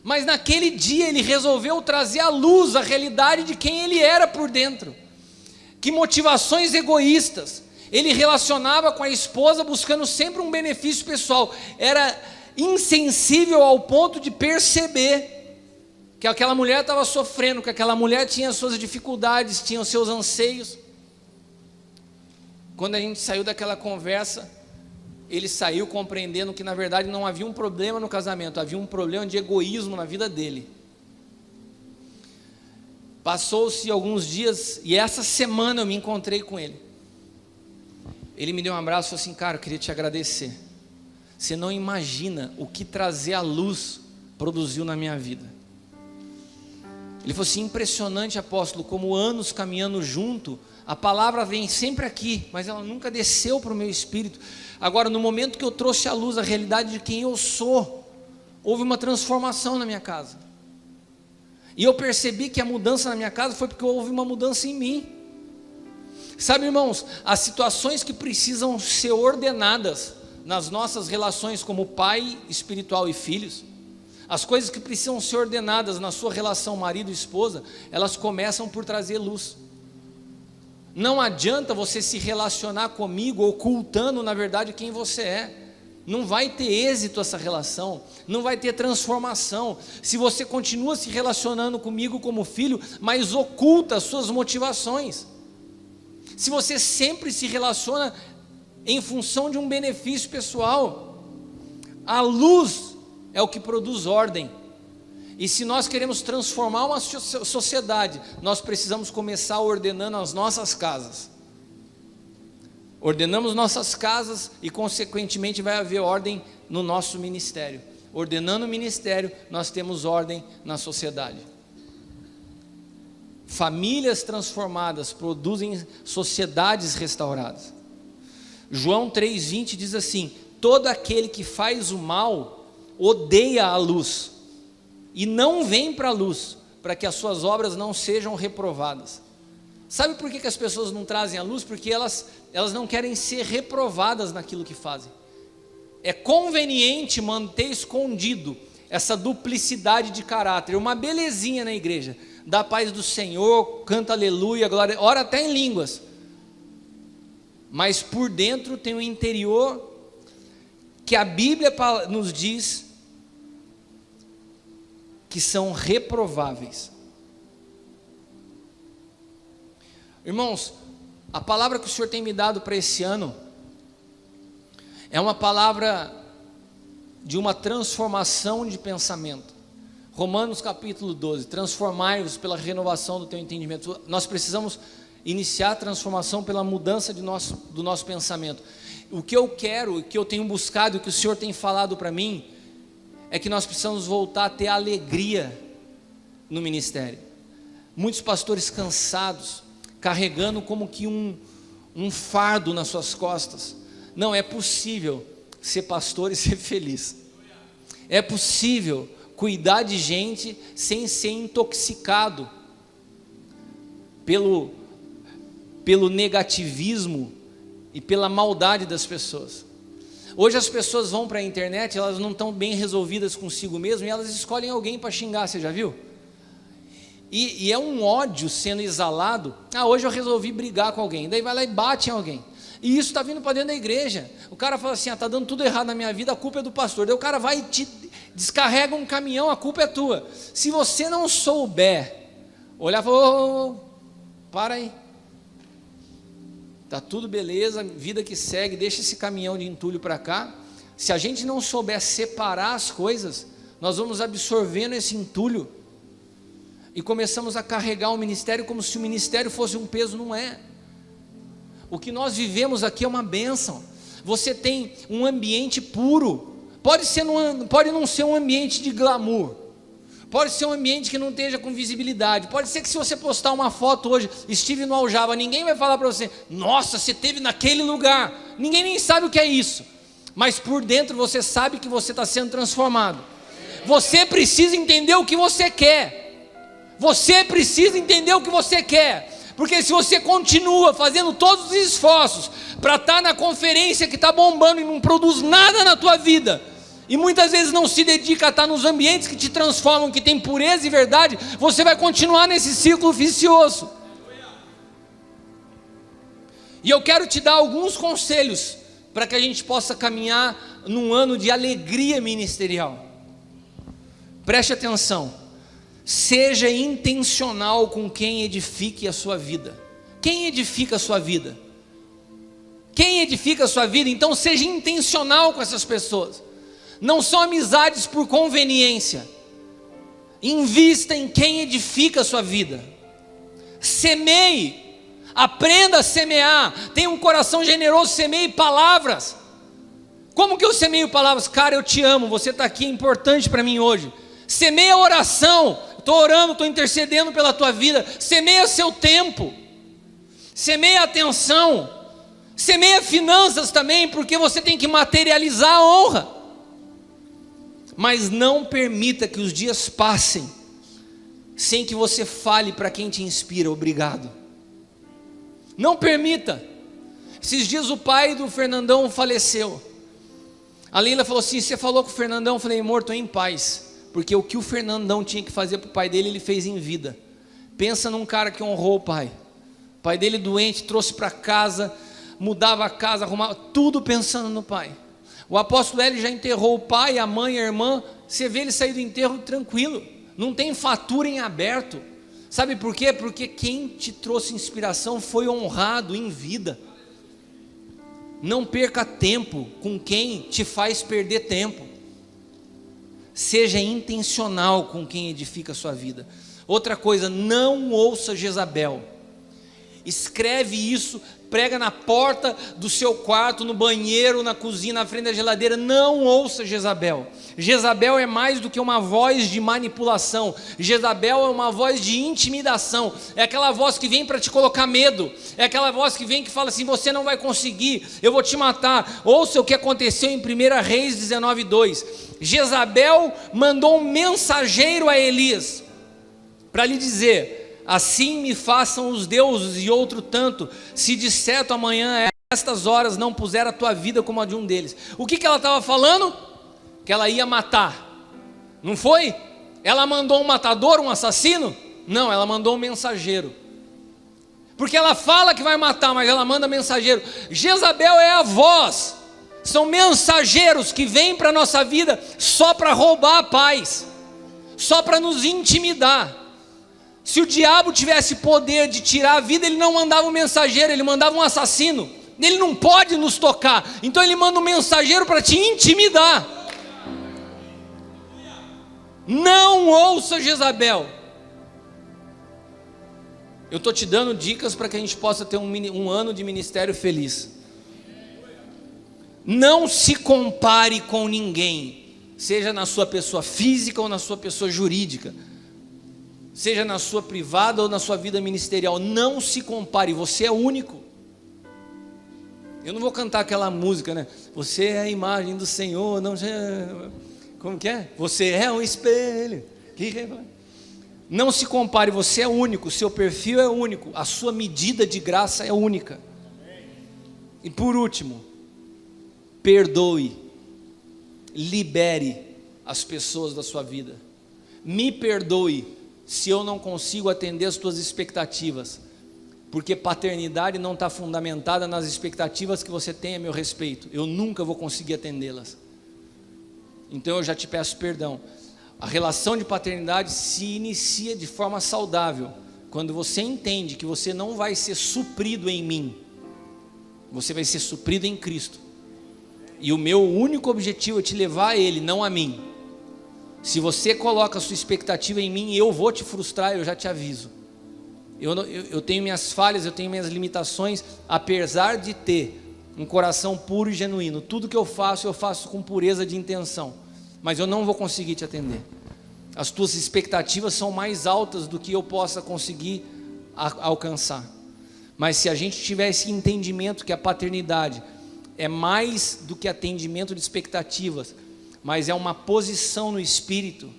Mas naquele dia ele resolveu trazer à luz a realidade de quem ele era por dentro. Que motivações egoístas. Ele relacionava com a esposa buscando sempre um benefício pessoal. Era insensível ao ponto de perceber que aquela mulher estava sofrendo, que aquela mulher tinha suas dificuldades, tinha os seus anseios. Quando a gente saiu daquela conversa, ele saiu compreendendo que na verdade não havia um problema no casamento, havia um problema de egoísmo na vida dele. Passou-se alguns dias, e essa semana eu me encontrei com ele. Ele me deu um abraço e falou assim, cara, eu queria te agradecer. Você não imagina o que trazer a luz produziu na minha vida. Ele falou assim, impressionante, apóstolo, como anos caminhando junto, a palavra vem sempre aqui, mas ela nunca desceu para o meu espírito. Agora, no momento que eu trouxe à luz a realidade de quem eu sou, houve uma transformação na minha casa. E eu percebi que a mudança na minha casa foi porque houve uma mudança em mim. Sabe, irmãos, as situações que precisam ser ordenadas nas nossas relações como pai espiritual e filhos, as coisas que precisam ser ordenadas na sua relação marido e esposa, elas começam por trazer luz. Não adianta você se relacionar comigo ocultando na verdade quem você é. Não vai ter êxito essa relação, não vai ter transformação se você continua se relacionando comigo como filho, mas oculta as suas motivações. Se você sempre se relaciona em função de um benefício pessoal, a luz é o que produz ordem. E se nós queremos transformar uma sociedade, nós precisamos começar ordenando as nossas casas. Ordenamos nossas casas e consequentemente vai haver ordem no nosso ministério. Ordenando o ministério, nós temos ordem na sociedade. Famílias transformadas produzem sociedades restauradas. João 3,20 diz assim, todo aquele que faz o mal odeia a luz e não vem para a luz, para que as suas obras não sejam reprovadas. Sabe por que as pessoas não trazem a luz? Porque elas não querem ser reprovadas naquilo que fazem. É conveniente manter escondido essa duplicidade de caráter, uma belezinha na igreja, dá paz do Senhor, canta aleluia, glória, ora até em línguas, mas por dentro tem um interior que a Bíblia nos diz que são reprováveis. Irmãos, a palavra que o Senhor tem me dado para esse ano é uma palavra de uma transformação de pensamento. Romanos capítulo 12, transformai-vos pela renovação do teu entendimento. Nós precisamos iniciar a transformação pela mudança do nosso pensamento. O que eu quero, o que eu tenho buscado, o que o Senhor tem falado para mim, é que nós precisamos voltar a ter alegria no ministério. Muitos pastores cansados, carregando como que um fardo nas suas costas. Não é possível ser pastor e ser feliz. É possível cuidar de gente sem ser intoxicado pelo negativismo e pela maldade das pessoas. Hoje as pessoas vão para a internet, elas não estão bem resolvidas consigo mesmas e elas escolhem alguém para xingar, você já viu? E é um ódio sendo exalado. Hoje eu resolvi brigar com alguém, daí vai lá e bate em alguém. E isso está vindo para dentro da igreja. O cara fala assim, está dando tudo errado na minha vida, a culpa é do pastor. Daí o cara vai e te descarrega um caminhão, a culpa é tua. Se você não souber olhar e falar, para aí, está tudo beleza, vida que segue, deixa esse caminhão de entulho para cá. Se a gente não souber separar as coisas, nós vamos absorvendo esse entulho e começamos a carregar o ministério como se o ministério fosse um peso. Não é. O que nós vivemos aqui é uma bênção. Você tem um ambiente puro, pode não ser um ambiente de glamour, Pode ser um ambiente que não esteja com visibilidade. Pode ser que se você postar uma foto hoje, estive no Aljava, ninguém vai falar para você, nossa, você esteve naquele lugar. Ninguém nem sabe o que é isso. Mas por dentro você sabe que você está sendo transformado. Você precisa entender o que você quer. Você precisa entender o que você quer. Porque se você continua fazendo todos os esforços para estar na conferência que está bombando e não produz nada na tua vida, e muitas vezes não se dedica a estar nos ambientes que te transformam, que tem pureza e verdade, você vai continuar nesse ciclo vicioso. E eu quero te dar alguns conselhos para que a gente possa caminhar num ano de alegria ministerial. Preste atenção. Seja intencional com quem edifique a sua vida. Quem edifica a sua vida? Quem edifica a sua vida? Então seja intencional com essas pessoas. Não são amizades por conveniência. Invista em quem edifica a sua vida. Semeie. Aprenda a semear. Tenha um coração generoso. Semeie palavras. Como que eu semeio palavras? Cara, eu te amo. Você está aqui, é importante para mim hoje. Semeia oração. Estou orando, estou intercedendo pela tua vida. Semeia seu tempo. Semeia atenção. Semeia finanças também, porque você tem que materializar a honra. Mas não permita que os dias passem sem que você fale para quem te inspira, obrigado. Não permita. Esses dias o pai do Fernandão faleceu. A Leila falou assim, você falou com o Fernandão? Eu falei, amor, estou em paz. Porque o que o Fernandão tinha que fazer para o pai dele, ele fez em vida. Pensa num cara que honrou o pai. O pai dele doente, trouxe para casa, mudava a casa, arrumava, tudo pensando no pai. O apóstolo Hélio já enterrou o pai, a mãe, a irmã. Você vê ele sair do enterro tranquilo. Não tem fatura em aberto. Sabe por quê? Porque quem te trouxe inspiração foi honrado em vida. Não perca tempo com quem te faz perder tempo. Seja intencional com quem edifica a sua vida. Outra coisa, não ouça Jezabel. Escreve isso, prega na porta do seu quarto, no banheiro, na cozinha, na frente da geladeira. Não ouça Jezabel. Jezabel é mais do que uma voz de manipulação. Jezabel é uma voz de intimidação. É aquela voz que vem para te colocar medo. É aquela voz que vem que fala assim, você não vai conseguir, eu vou te matar. Ouça o que aconteceu em 1 Reis 19:2. Jezabel mandou um mensageiro a Elias para lhe dizer, assim me façam os deuses e outro tanto, se de certo amanhã a estas horas não puser a tua vida como a de um deles. O que ela estava falando? Que ela ia matar. Não foi? Ela mandou um matador, um assassino? Não, ela mandou um mensageiro. Porque ela fala que vai matar, mas ela manda mensageiro. Jezabel é a voz. São mensageiros que vêm para a nossa vida só para roubar a paz, só para nos intimidar. Se o diabo tivesse poder de tirar a vida, ele não mandava um mensageiro, ele mandava um assassino. Ele não pode nos tocar, então ele manda um mensageiro para te intimidar. Não ouça Jezabel. Eu estou te dando dicas para que a gente possa ter um ano de ministério feliz. Não se compare com ninguém, seja na sua pessoa física ou na sua pessoa jurídica, seja na sua privada ou na sua vida ministerial. Não se compare, você é único. Eu não vou cantar aquela música, né? Você é a imagem do Senhor, não sei, como que é? Você é um espelho. Não se compare, você é único, seu perfil é único, a sua medida de graça é única. E por último, perdoe, libere as pessoas da sua vida. Me perdoe se eu não consigo atender as tuas expectativas, porque paternidade não está fundamentada nas expectativas que você tem a meu respeito. Eu nunca vou conseguir atendê-las. Então eu já te peço perdão. A relação de paternidade se inicia de forma saudável quando você entende que você não vai ser suprido em mim, você vai ser suprido em Cristo. E o meu único objetivo é te levar a Ele, não a mim. Se você coloca a sua expectativa em mim, eu vou te frustrar, eu já te aviso. Eu tenho minhas falhas, eu tenho minhas limitações, apesar de ter um coração puro e genuíno. Tudo que eu faço com pureza de intenção, mas eu não vou conseguir te atender. as tuas expectativas são mais altas do que eu possa conseguir alcançar. Mas se a gente tiver esse entendimento que a paternidade é mais do que atendimento de expectativas, mas é uma posição no espírito,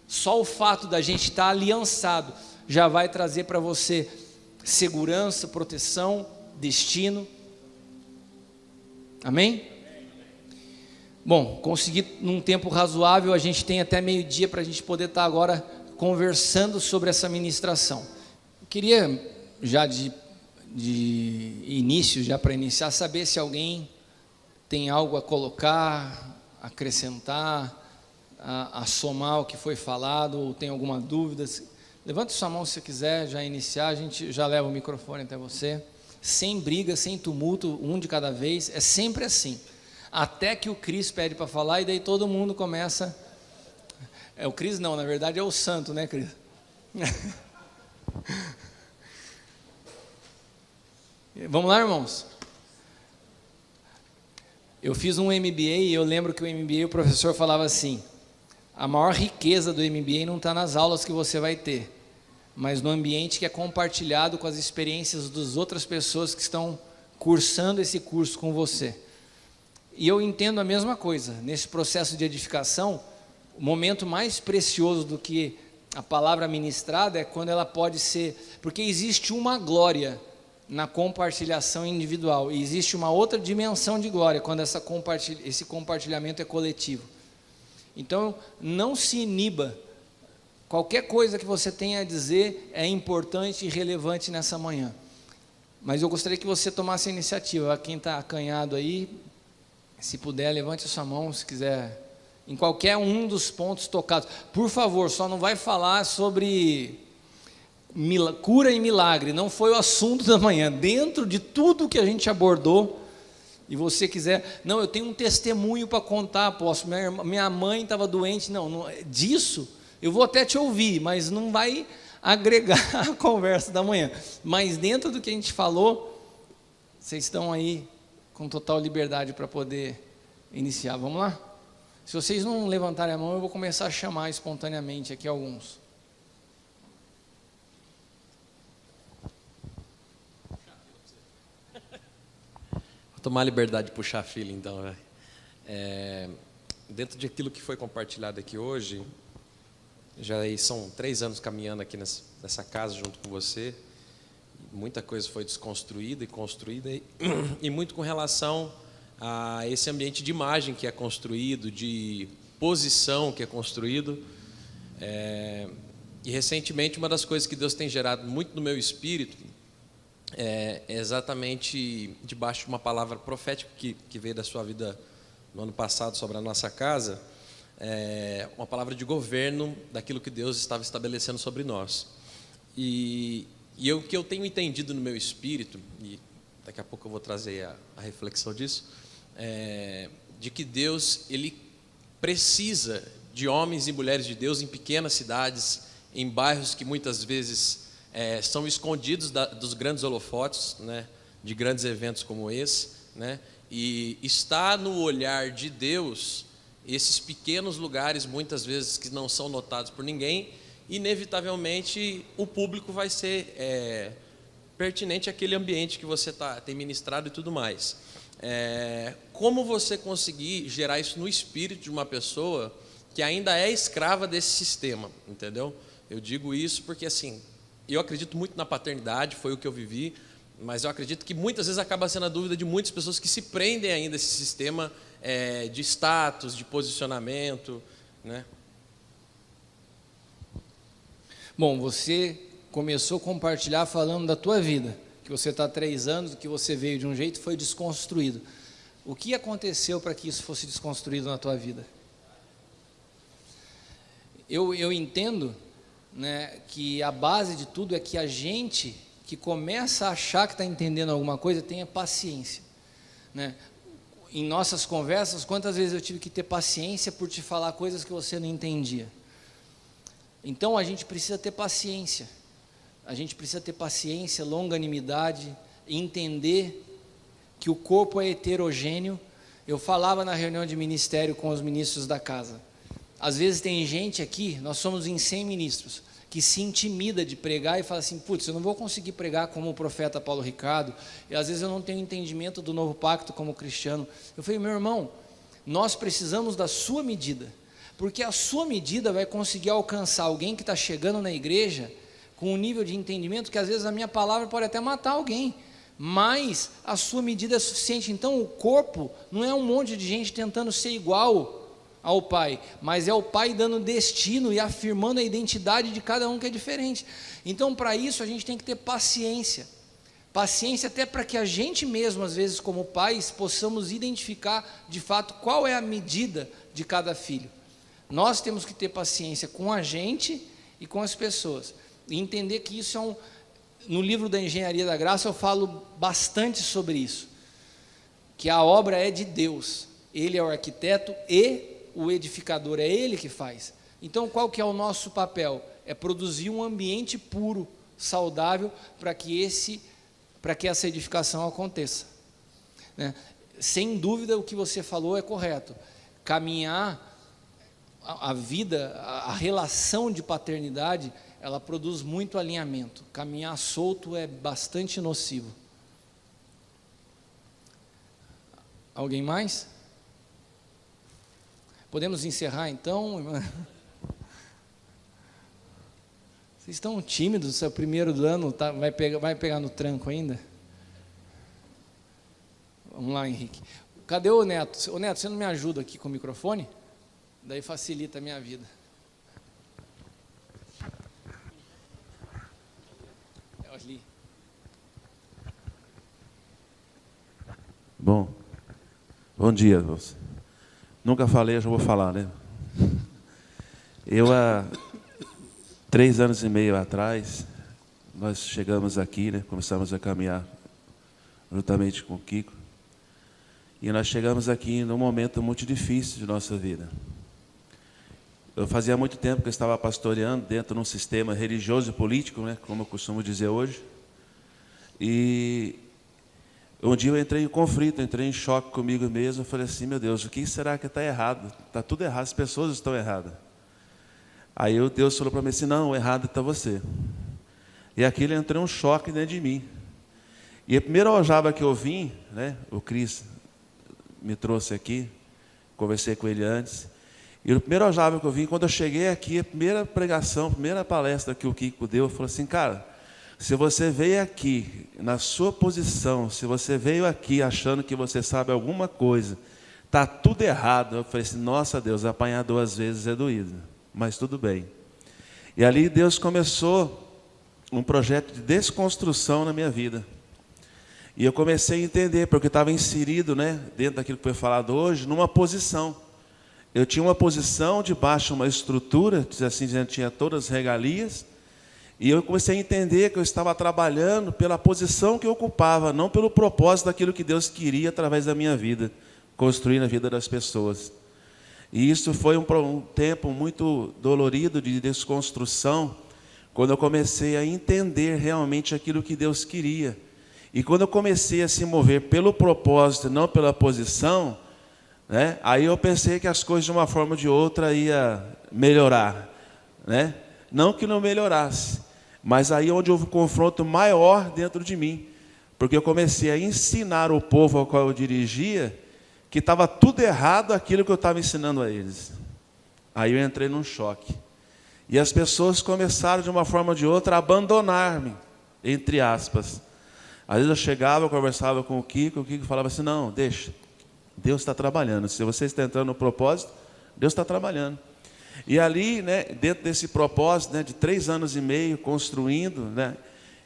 só o fato da gente estar aliançado já vai trazer para você segurança, proteção, destino. Amém? Bom, consegui num tempo razoável, a gente tem até meio-dia para a gente poder estar agora conversando sobre essa ministração. Eu queria já de início, já para iniciar, saber se alguém tem algo a colocar, acrescentar, a somar o que foi falado, ou tem alguma dúvida. Levante sua mão se você quiser já iniciar, a gente já leva o microfone até você. Sem briga, sem tumulto, um de cada vez, é sempre assim. Até que o Cris pede para falar e daí todo mundo começa. É o Cris não, na verdade é o santo, né, Cris? Vamos lá, irmãos? Eu fiz um MBA e eu lembro que o MBA, o professor falava assim: a maior riqueza do MBA não está nas aulas que você vai ter, mas no ambiente que é compartilhado com as experiências das outras pessoas que estão cursando esse curso com você. E eu entendo a mesma coisa, nesse processo de edificação, o momento mais precioso do que a palavra ministrada é quando ela pode ser, porque existe uma glória na compartilhação individual, e existe uma outra dimensão de glória, quando esse compartilhamento é coletivo. Então, não se iniba, qualquer coisa que você tenha a dizer é importante e relevante nessa manhã, mas eu gostaria que você tomasse a iniciativa. Quem está acanhado aí, se puder, levante a sua mão, se quiser, em qualquer um dos pontos tocados. Por favor, só não vai falar sobre cura e milagre, não foi o assunto da manhã. Dentro de tudo que a gente abordou, e você quiser, não, eu tenho um testemunho para contar, apóstolo, minha mãe estava doente, não, disso, eu vou até te ouvir, mas não vai agregar a conversa da manhã. Mas dentro do que a gente falou, vocês estão aí com total liberdade para poder iniciar. Vamos lá? Se vocês não levantarem a mão, eu vou começar a chamar espontaneamente aqui alguns. Vou tomar a liberdade de puxar a fila, então. Dentro de aquilo que foi compartilhado aqui hoje, já são 3 anos caminhando aqui nessa casa junto com você. Muita coisa foi desconstruída e construída, e muito com relação a esse ambiente de imagem que é construído, de posição que é construído. E recentemente, uma das coisas que Deus tem gerado muito no meu espírito é exatamente debaixo de uma palavra profética que veio da sua vida no ano passado sobre a nossa casa, uma palavra de governo daquilo que Deus estava estabelecendo sobre nós. E o que eu tenho entendido no meu espírito, e daqui a pouco eu vou trazer a reflexão disso, de que Deus, Ele precisa de homens e mulheres de Deus em pequenas cidades, em bairros que muitas vezes são escondidos dos grandes holofotes, né, de grandes eventos como esse, né, e está no olhar de Deus esses pequenos lugares, muitas vezes que não são notados por ninguém. Inevitavelmente o público vai ser pertinente àquele ambiente que você tem ministrado e tudo mais. Como você conseguir gerar isso no espírito de uma pessoa que ainda é escrava desse sistema, entendeu? Eu digo isso porque, assim, eu acredito muito na paternidade, foi o que eu vivi, mas eu acredito que muitas vezes acaba sendo a dúvida de muitas pessoas que se prendem ainda a esse sistema de status, de posicionamento, né? Bom, você começou a compartilhar falando da tua vida, que você está há 3 anos, que você veio de um jeito e foi desconstruído. O que aconteceu para que isso fosse desconstruído na tua vida? Eu entendo, né, que a base de tudo é que a gente que começa a achar que está entendendo alguma coisa tenha paciência, né? Em nossas conversas, quantas vezes eu tive que ter paciência por te falar coisas que você não entendia? Então a gente precisa ter paciência, longanimidade, entender que o corpo é heterogêneo. Eu falava na reunião de ministério com os ministros da casa, Às vezes tem gente aqui, nós somos em 100 ministros, que se intimida de pregar e fala assim, putz, eu não vou conseguir pregar como o profeta Paulo Ricardo, e às vezes eu não tenho entendimento do novo pacto como cristiano. Eu falei, meu irmão, nós precisamos da sua medida, porque a sua medida vai conseguir alcançar alguém que está chegando na igreja com um nível de entendimento que às vezes a minha palavra pode até matar alguém, mas a sua medida é suficiente. Então o corpo não é um monte de gente tentando ser igual ao Pai, mas é o Pai dando destino e afirmando a identidade de cada um que é diferente. Então para isso a gente tem que ter paciência até para que a gente mesmo, às vezes como pais, possamos identificar de fato qual é a medida de cada filho. Nós temos que ter paciência com a gente e com as pessoas, e entender que isso é no livro da Engenharia da Graça eu falo bastante sobre isso, que a obra é de Deus, Ele é o arquiteto e o edificador, é Ele que faz. Então qual que é o nosso papel? É produzir um ambiente puro, saudável, para que essa edificação aconteça, né? Sem dúvida o que você falou é correto. Caminhar a vida, a relação de paternidade, ela produz muito alinhamento. Caminhar solto é bastante nocivo. Alguém mais? Podemos encerrar então? Vocês estão tímidos, é o primeiro do ano, vai pegar no tranco ainda? Vamos lá, Henrique. Cadê o Neto? Ô Neto, você não me ajuda aqui com o microfone? Daí facilita a minha vida. É ali. Bom dia, moça. Nunca falei, eu já vou falar, né? Eu, há 3 anos e meio atrás, nós chegamos aqui, né? Começamos a caminhar juntamente com o Kiko. E nós chegamos aqui num momento muito difícil de nossa vida. Eu fazia muito tempo que eu estava pastoreando dentro de um sistema religioso e político, né? Como eu costumo dizer hoje. E um dia eu entrei em conflito, entrei em choque comigo mesmo. Eu falei assim, meu Deus, o que será que está errado? Está tudo errado, as pessoas estão erradas. Aí Deus falou para mim assim, não, o errado está você. E aquilo entrou um choque dentro de mim. E a primeira aljava que eu vim, né, o Cris me trouxe aqui, conversei com ele antes. E o primeiro aljava que eu vim, quando eu cheguei aqui, a primeira pregação, a primeira palestra que o Kiko deu, falou assim, cara, se você veio aqui na sua posição, se você veio aqui achando que você sabe alguma coisa, está tudo errado. Eu falei assim, nossa Deus, apanhar 2 vezes é doído, mas tudo bem. E ali Deus começou um projeto de desconstrução na minha vida. E eu comecei a entender, porque eu estava inserido, né, dentro daquilo que foi falado hoje, numa posição. Eu tinha uma posição debaixo de uma estrutura, assim dizendo, tinha todas as regalias, e eu comecei a entender que eu estava trabalhando pela posição que eu ocupava, não pelo propósito daquilo que Deus queria através da minha vida, construir na vida das pessoas. E isso foi um tempo muito dolorido de desconstrução, quando eu comecei a entender realmente aquilo que Deus queria. E quando eu comecei a se mover pelo propósito, não pela posição, né, aí eu pensei que as coisas de uma forma ou de outra ia melhorar, né? Não que não melhorasse, mas aí onde houve um confronto maior dentro de mim, porque eu comecei a ensinar o povo ao qual eu dirigia que estava tudo errado aquilo que eu estava ensinando a eles. Aí eu entrei num choque. E as pessoas começaram de uma forma ou de outra a abandonar-me, entre aspas. Às vezes eu chegava, eu conversava com o Kiko falava assim, não, deixa, Deus está trabalhando. Se você está entrando no propósito, Deus está trabalhando. E ali, né, dentro desse propósito, né, de 3 anos e meio, construindo, né,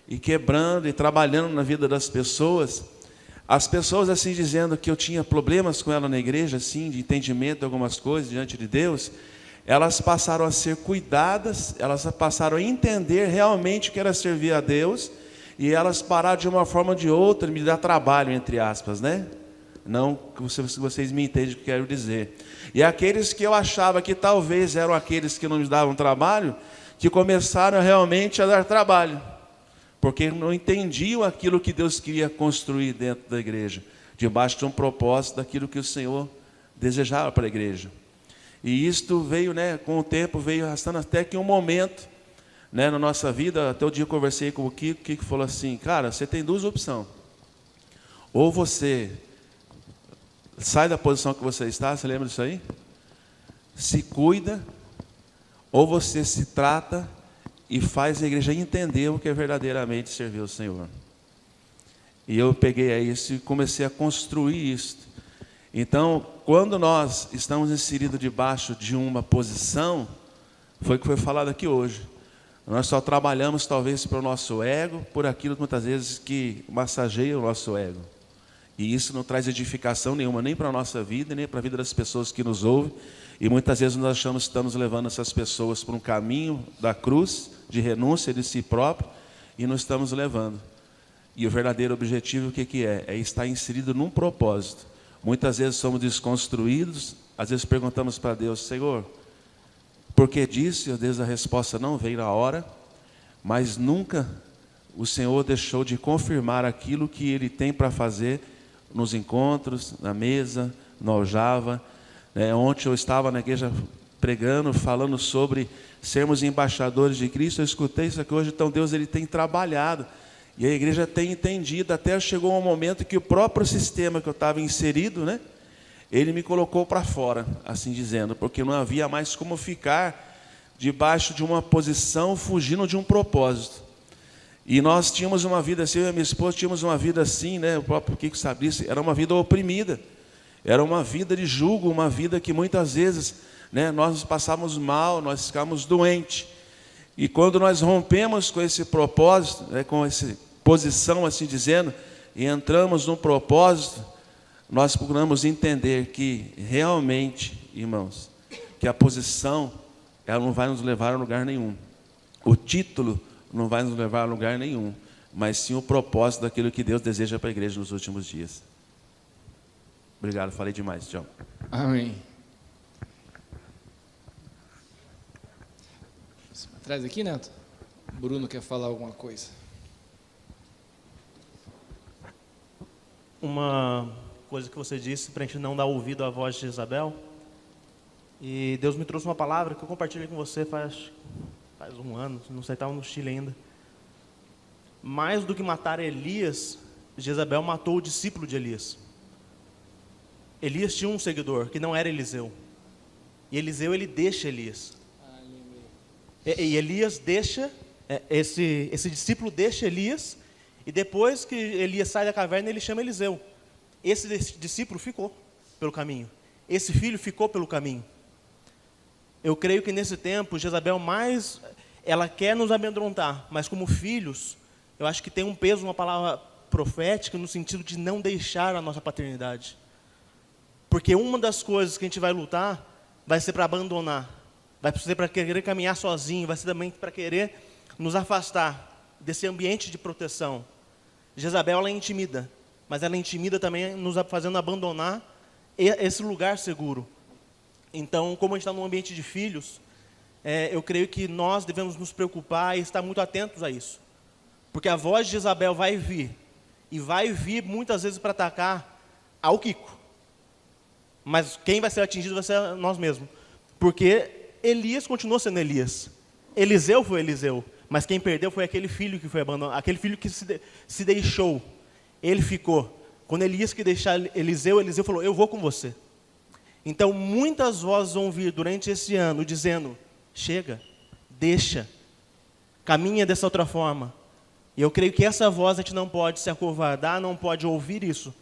e quebrando e trabalhando na vida das pessoas, as pessoas assim dizendo que eu tinha problemas com ela na igreja, assim, de entendimento de algumas coisas diante de Deus, elas passaram a ser cuidadas, elas passaram a entender realmente o que era servir a Deus, e elas pararam de uma forma ou de outra me dar trabalho, entre aspas, né? Não que vocês me entendem o que eu quero dizer. E aqueles que eu achava que talvez eram aqueles que não me davam trabalho, que começaram realmente a dar trabalho, porque não entendiam aquilo que Deus queria construir dentro da igreja, debaixo de um propósito daquilo que o Senhor desejava para a igreja. E isto veio, né, com o tempo, veio arrastando até que um momento, né, na nossa vida, até o dia que eu conversei com o Kiko falou assim, cara, você tem duas opções. Ou você sai da posição que você está, você lembra disso aí? Se cuida, ou você se trata e faz a igreja entender o que é verdadeiramente servir o Senhor. E eu peguei a isso e comecei a construir isso. Então, quando nós estamos inseridos debaixo de uma posição, foi o que foi falado aqui hoje. Nós só trabalhamos talvez pelo nosso ego, por aquilo muitas vezes que massageia o nosso ego. E isso não traz edificação nenhuma, nem para a nossa vida, nem para a vida das pessoas que nos ouvem. E muitas vezes nós achamos que estamos levando essas pessoas para um caminho da cruz, de renúncia de si próprio, e não estamos levando. E o verdadeiro objetivo, o que é? É estar inserido num propósito. Muitas vezes somos desconstruídos, às vezes perguntamos para Deus, Senhor, por que disso? E às vezes a resposta não veio na hora, mas nunca o Senhor deixou de confirmar aquilo que Ele tem para fazer nos encontros, na mesa, no aljava. Ontem eu estava na igreja pregando, falando sobre sermos embaixadores de Cristo, eu escutei isso aqui hoje, então Deus Ele tem trabalhado. E a igreja tem entendido, até chegou um momento que o próprio sistema que eu estava inserido, né, ele me colocou para fora, assim dizendo, porque não havia mais como ficar debaixo de uma posição, fugindo de um propósito. E nós tínhamos uma vida assim, eu e minha esposa tínhamos uma vida assim, né, o próprio Kiko sabe disso, era uma vida oprimida, era uma vida de jugo, uma vida que muitas vezes, né, nós passávamos mal, nós ficávamos doentes. E quando nós rompemos com esse propósito, né, com essa posição, assim dizendo, e entramos num propósito, nós procuramos entender que realmente, irmãos, que a posição, ela não vai nos levar a lugar nenhum. O título não vai nos levar a lugar nenhum, mas sim o propósito daquilo que Deus deseja para a igreja nos últimos dias. Obrigado, falei demais, tchau. Amém. Traz aqui, Neto. Bruno quer falar alguma coisa. Uma coisa que você disse para a gente não dar ouvido à voz de Jezabel. E Deus me trouxe uma palavra que eu compartilhei com você faz um ano, não sei, estava no Chile ainda. Mais do que matar Elias, Jezabel matou o discípulo de Elias. Elias tinha um seguidor que não era Eliseu. E Eliseu, ele deixa Elias. E Elias deixa, esse discípulo deixa Elias, e depois que Elias sai da caverna, ele chama Eliseu. Esse discípulo ficou pelo caminho. Esse filho ficou pelo caminho. Eu creio que nesse tempo, Jezabel ela quer nos amedrontar, mas como filhos, eu acho que tem um peso, uma palavra profética, no sentido de não deixar a nossa paternidade. Porque uma das coisas que a gente vai lutar, vai ser para abandonar. Vai ser para querer caminhar sozinho, vai ser também para querer nos afastar desse ambiente de proteção. Jezabel, ela intimida, mas ela intimida também nos fazendo abandonar esse lugar seguro. Então, como a gente está num ambiente de filhos, eu creio que nós devemos nos preocupar e estar muito atentos a isso. Porque a voz de Jezabel vai vir, e vai vir muitas vezes para atacar ao Kiko. Mas quem vai ser atingido vai ser nós mesmos. Porque Elias continuou sendo Elias. Eliseu foi Eliseu. Mas quem perdeu foi aquele filho que foi abandonado. Aquele filho que se deixou. Ele ficou. Quando Elias quis deixar Eliseu, Eliseu falou, eu vou com você. Então, muitas vozes vão vir durante esse ano dizendo, chega, deixa, caminha dessa outra forma. E eu creio que essa voz a gente não pode se acovardar, não pode ouvir isso.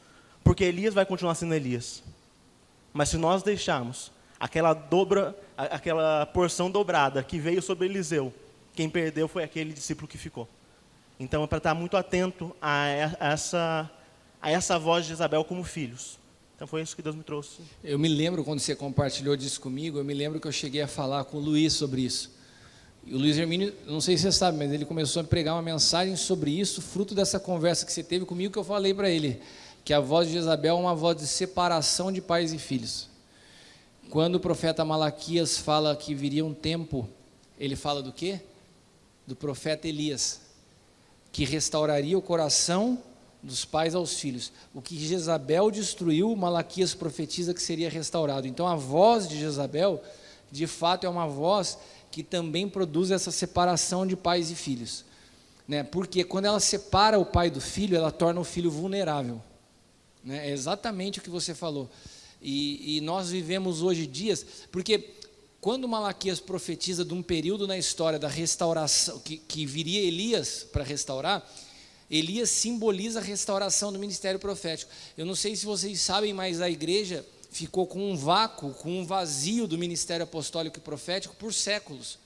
Porque Elias vai continuar sendo Elias. Mas se nós deixarmos aquela porção dobrada que veio sobre Eliseu, quem perdeu foi aquele discípulo que ficou. Então é para estar muito atento a essa voz de Jezabel como filhos. Então foi isso que Deus me trouxe. Eu me lembro quando você compartilhou disso comigo, eu me lembro que eu cheguei a falar com o Luiz sobre isso. E o Luiz Hermínio, não sei se você sabe, mas ele começou a pregar uma mensagem sobre isso, fruto dessa conversa que você teve comigo, que eu falei para ele, que a voz de Jezabel é uma voz de separação de pais e filhos. Quando o profeta Malaquias fala que viria um tempo, ele fala do quê? Do profeta Elias, que restauraria o coração dos pais aos filhos. O que Jezabel destruiu, Malaquias profetiza que seria restaurado. Então a voz de Jezabel, de fato, é uma voz que também produz essa separação de pais e filhos, né? Porque quando ela separa o pai do filho, ela torna o filho vulnerável, né? É exatamente o que você falou. E nós vivemos hoje dias, porque quando Malaquias profetiza de um período na história da restauração, que viria Elias para restaurar, Elias simboliza a restauração do ministério profético. Eu não sei se vocês sabem, mas a igreja ficou com um vácuo, com um vazio do ministério apostólico e profético por séculos.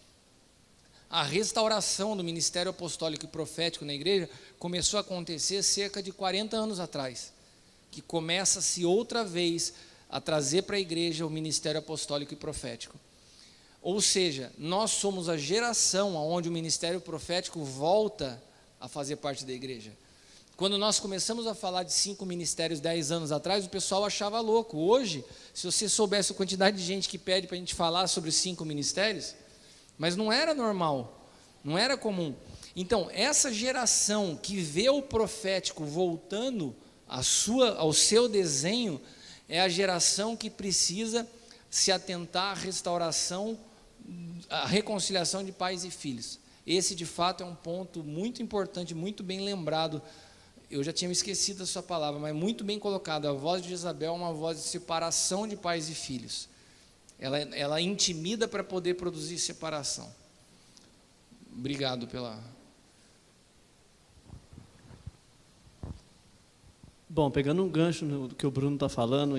A restauração do ministério apostólico e profético na igreja começou a acontecer cerca de 40 anos atrás, que começa-se outra vez a trazer para a igreja o ministério apostólico e profético. Ou seja, nós somos a geração onde o ministério profético volta a fazer parte da igreja. Quando nós começamos a falar de 5 ministérios 10 anos atrás, o pessoal achava louco. Hoje, se você soubesse a quantidade de gente que pede para a gente falar sobre 5 ministérios, mas não era normal, não era comum. Então, essa geração que vê o profético voltando ao seu desenho, é a geração que precisa se atentar à restauração, à reconciliação de pais e filhos. Esse, de fato, é um ponto muito importante, muito bem lembrado. Eu já tinha me esquecido da sua palavra, mas muito bem colocado. A voz de Jezabel é uma voz de separação de pais e filhos. Ela intimida para poder produzir separação. Obrigado pela... Bom, pegando um gancho no que o Bruno está falando,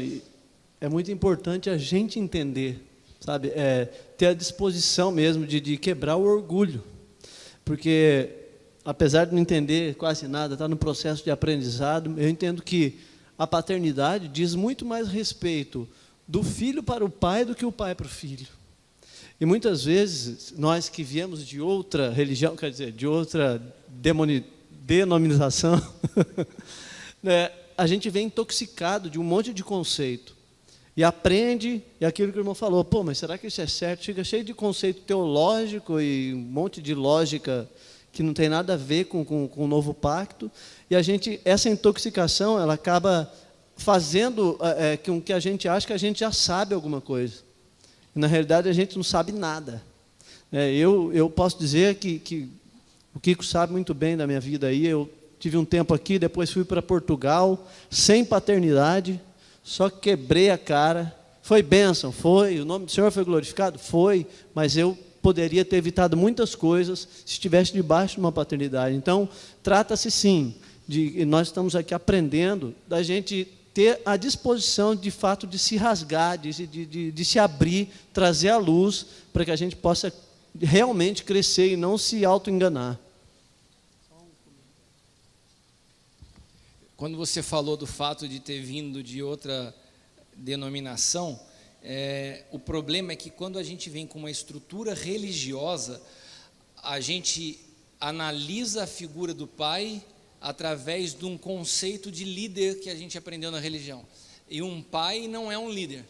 é muito importante a gente entender, sabe? Ter a disposição mesmo de quebrar o orgulho. Porque, apesar de não entender quase nada, está no processo de aprendizado, eu entendo que a paternidade diz muito mais respeito do filho para o pai do que o pai para o filho. E muitas vezes, nós que viemos de outra religião, quer dizer, de outra denominação, né, a gente vem intoxicado de um monte de conceito. E aprende, e aquilo que o irmão falou, pô, mas será que isso é certo? Fica cheio de conceito teológico e um monte de lógica que não tem nada a ver com o novo pacto. E essa intoxicação, ela acaba fazendo com que a gente ache que a gente já sabe alguma coisa. E, na realidade, a gente não sabe nada. Eu posso dizer que o Kiko sabe muito bem da minha vida aí. Eu tive um tempo aqui, depois fui para Portugal, sem paternidade, só quebrei a cara. Foi bênção, foi, o nome do Senhor foi glorificado, foi, mas eu poderia ter evitado muitas coisas se estivesse debaixo de uma paternidade. Então, trata-se sim, e nós estamos aqui aprendendo, da gente ter a disposição, de fato, de se rasgar, de se abrir, trazer a luz, para que a gente possa realmente crescer e não se auto-enganar. Quando você falou do fato de ter vindo de outra denominação, o problema é que quando a gente vem com uma estrutura religiosa, a gente analisa a figura do pai através de um conceito de líder que a gente aprendeu na religião. E um pai não é um líder.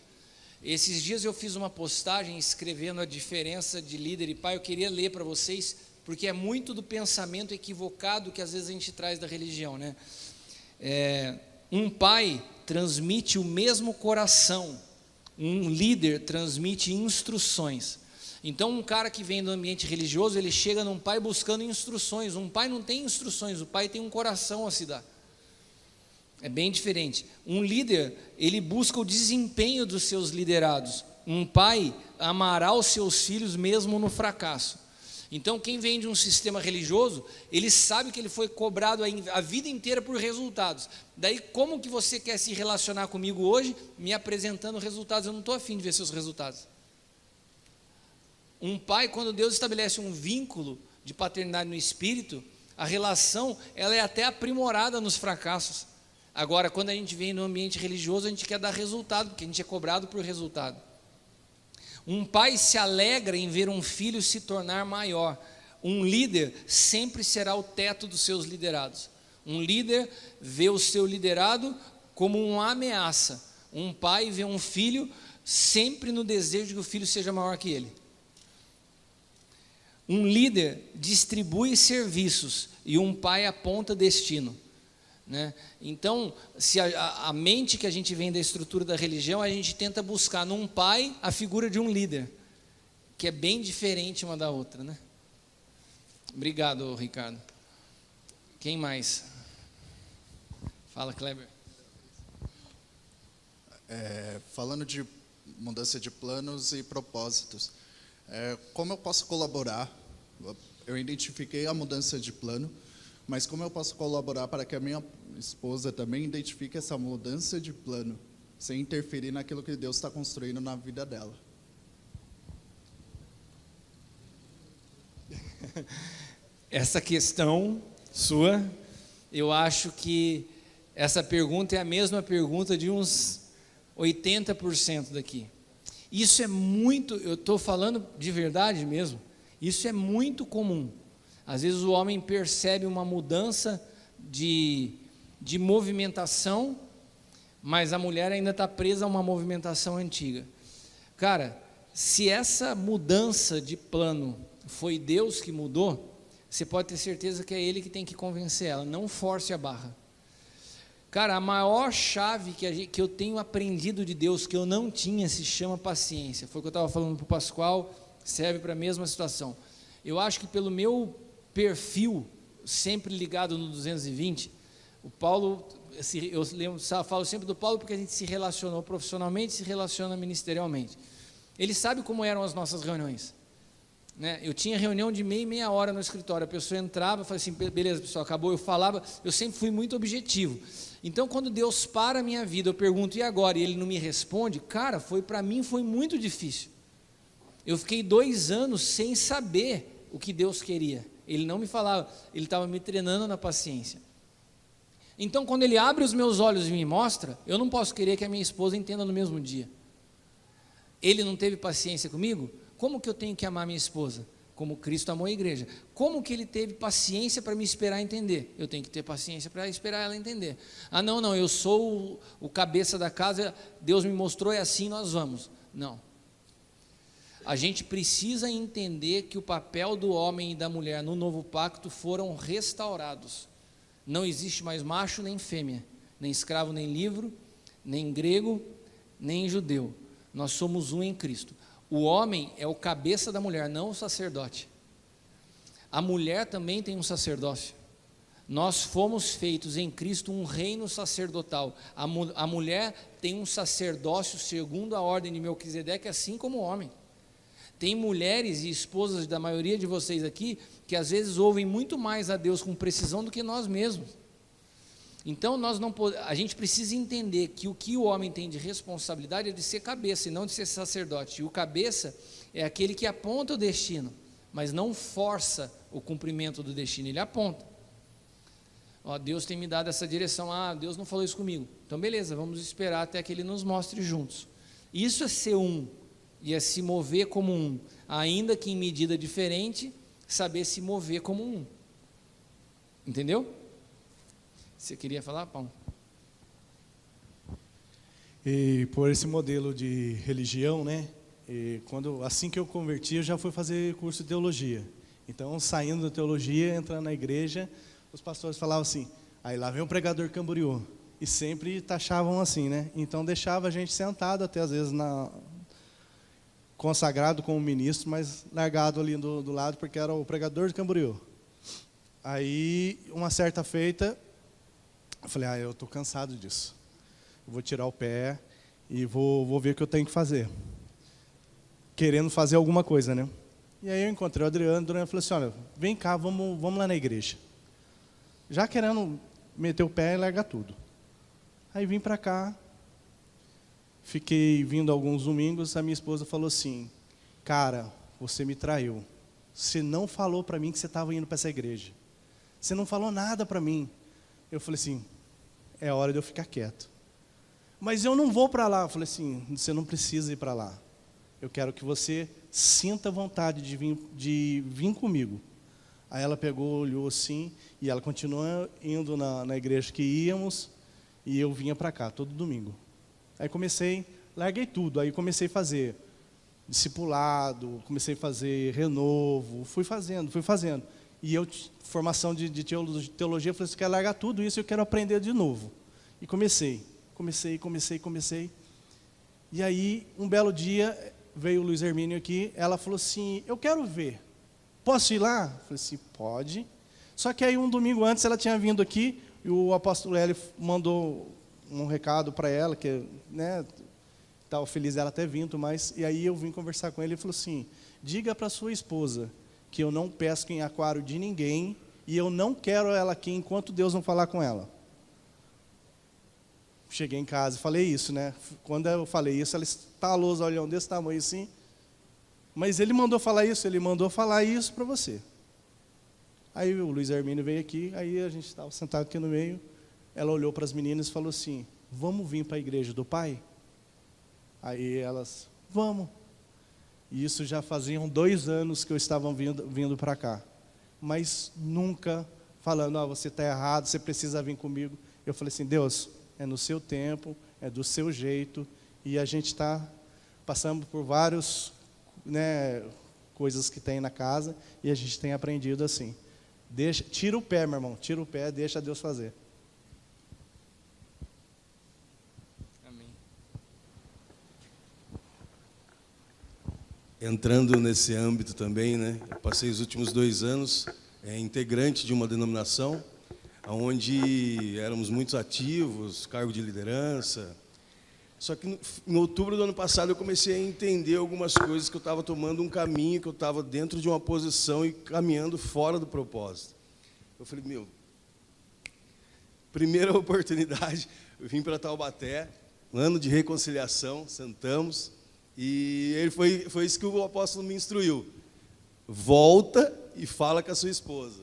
Esses dias eu fiz uma postagem escrevendo a diferença de líder e pai. Eu queria ler para vocês, porque é muito do pensamento equivocado que às vezes a gente traz da religião, né? Um pai transmite o mesmo coração, um líder transmite instruções. Então, um cara que vem do ambiente religioso, ele chega num pai buscando instruções. Um pai não tem instruções, o pai tem um coração a se dar. É bem diferente. Um líder, ele busca o desempenho dos seus liderados. Um pai amará os seus filhos mesmo no fracasso. Então, quem vem de um sistema religioso, ele sabe que ele foi cobrado a vida inteira por resultados. Daí, como que você quer se relacionar comigo hoje, me apresentando resultados? Eu não estou afim de ver seus resultados. Um pai, quando Deus estabelece um vínculo de paternidade no espírito, a relação, ela é até aprimorada nos fracassos. Agora, quando a gente vem no ambiente religioso, a gente quer dar resultado, porque a gente é cobrado por resultado. Um pai se alegra em ver um filho se tornar maior. Um líder sempre será o teto dos seus liderados. Um líder vê o seu liderado como uma ameaça. Um pai vê um filho sempre no desejo de que o filho seja maior que ele. Um líder distribui serviços e um pai aponta destino. né? Então, se a mente que a gente vem da estrutura da religião, a gente tenta buscar num pai a figura de um líder, que é bem diferente uma da outra, né? Obrigado, Ricardo. Quem mais? Fala, Kleber. Falando de mudança de planos e propósitos, como eu posso colaborar? Eu identifiquei a mudança de plano, mas como eu posso colaborar para que a minha esposa também identifique essa mudança de plano, sem interferir naquilo que Deus está construindo na vida dela? Essa questão sua, eu acho que essa pergunta é a mesma pergunta de uns 80% daqui. Isso é muito, eu estou falando de verdade mesmo, isso é muito comum. Às vezes o homem percebe uma mudança de movimentação, mas a mulher ainda está presa a uma movimentação antiga. Cara, se essa mudança de plano foi Deus que mudou, você pode ter certeza que é Ele que tem que convencer ela, não force a barra. Cara, a maior chave que eu tenho aprendido de Deus, que eu não tinha, se chama paciência. Foi o que eu estava falando para o Pascoal, serve para a mesma situação. Eu acho que pelo meu perfil, sempre ligado no 220, o Paulo, falo sempre do Paulo porque a gente se relacionou profissionalmente, se relaciona ministerialmente. Ele sabe como eram as nossas reuniões, né? Eu tinha reunião de meia hora no escritório, a pessoa entrava, falava assim, beleza pessoal, acabou, eu falava, eu sempre fui muito objetivo. Então quando Deus para a minha vida, eu pergunto, e agora? E Ele não me responde, cara, para mim foi muito difícil. Eu fiquei 2 anos sem saber o que Deus queria. Ele não me falava, Ele estava me treinando na paciência. Então quando Ele abre os meus olhos e me mostra, eu não posso querer que a minha esposa entenda no mesmo dia. Ele não teve paciência comigo? Como que eu tenho que amar minha esposa? Como Cristo amou a igreja. Como que Ele teve paciência para me esperar entender? Eu tenho que ter paciência para esperar ela entender. Ah, não, eu sou o cabeça da casa, Deus me mostrou, é assim, nós vamos. Não. A gente precisa entender que o papel do homem e da mulher no novo pacto foram restaurados. Não existe mais macho nem fêmea, nem escravo nem livre, nem grego, nem judeu. Nós somos um em Cristo. O homem é o cabeça da mulher, não o sacerdote. A mulher também tem um sacerdócio. Nós fomos feitos em Cristo um reino sacerdotal. A mulher tem um sacerdócio segundo a ordem de Melquisedeque, assim como o homem. Tem mulheres e esposas da maioria de vocês aqui que às vezes ouvem muito mais a Deus com precisão do que nós mesmos. Então a gente precisa entender que o que o homem tem de responsabilidade é de ser cabeça e não de ser sacerdote. E o cabeça é aquele que aponta o destino, mas não força o cumprimento do destino, ele aponta. Ó, Deus tem me dado essa direção, Deus não falou isso comigo. Então beleza, vamos esperar até que Ele nos mostre juntos. Isso é ser um, e é se mover como um, ainda que em medida diferente, saber se mover como um. Entendeu? Você queria falar, Paulo? E por esse modelo de religião, né? Assim que eu converti, eu já fui fazer curso de teologia. Então, saindo da teologia, entrando na igreja, os pastores falavam assim, aí lá vem o pregador Camboriú. E sempre taxavam assim, né? Então, deixava a gente sentado, até às vezes consagrado como ministro, mas largado ali do lado, porque era o pregador de Camboriú. Aí, uma certa feita, eu falei, eu estou cansado disso. Eu vou tirar o pé e vou ver o que eu tenho que fazer. Querendo fazer alguma coisa, né? E aí eu encontrei o Adriano falou assim, olha, vem cá, vamos lá na igreja. Já querendo meter o pé e largar tudo. Aí vim para cá, fiquei vindo alguns domingos, a minha esposa falou assim, cara, você me traiu. Você não falou para mim que você estava indo para essa igreja. Você não falou nada para mim. Eu falei assim, é hora de eu ficar quieto. Mas eu não vou para lá. Eu falei assim, você não precisa ir para lá. Eu quero que você sinta vontade de vir comigo. Aí ela pegou, olhou assim, e ela continuou indo na igreja que íamos, e eu vinha para cá, todo domingo. Aí larguei tudo, aí comecei a fazer discipulado, comecei a fazer renovo, fui fazendo. E eu, formação de teologia, eu falei assim, eu quero largar tudo isso, eu quero aprender de novo. E comecei. E aí, um belo dia, veio o Luiz Hermínio aqui, ela falou assim, eu quero ver, posso ir lá? Eu falei assim, pode. Só que aí, um domingo antes, ela tinha vindo aqui, e o apóstolo Hélio mandou um recado para ela, que, né, estava feliz dela ter vindo, mas, e aí eu vim conversar com ele, ele falou assim, diga para sua esposa que eu não pesco em aquário de ninguém, e eu não quero ela aqui enquanto Deus não falar com ela. Cheguei em casa e falei isso, né? Quando eu falei isso, ela estalou os olhão desse tamanho assim. Mas ele mandou falar isso para você. Aí o Luiz Hermínio veio aqui, aí a gente estava sentado aqui no meio, ela olhou para as meninas e falou assim, vamos vir para a igreja do Pai? Aí elas, vamos. E isso já faziam 2 anos que eu estava vindo para cá. Mas nunca falando, você está errado, você precisa vir comigo. Eu falei assim, Deus, é no seu tempo, é do seu jeito, e a gente está passando por várias, né, coisas que tem na casa, e a gente tem aprendido assim. Tira o pé, meu irmão, tira o pé, deixa Deus fazer. Amém. Entrando nesse âmbito também, né, eu passei os últimos 2 anos integrante de uma denominação, onde éramos muito ativos, cargo de liderança. Só que em outubro do ano passado eu comecei a entender algumas coisas, que eu estava tomando um caminho, que eu estava dentro de uma posição e caminhando fora do propósito. Eu falei, primeira oportunidade, eu vim para Taubaté, um ano de reconciliação, sentamos, e ele foi isso que o apóstolo me instruiu. Volta e fala com a sua esposa.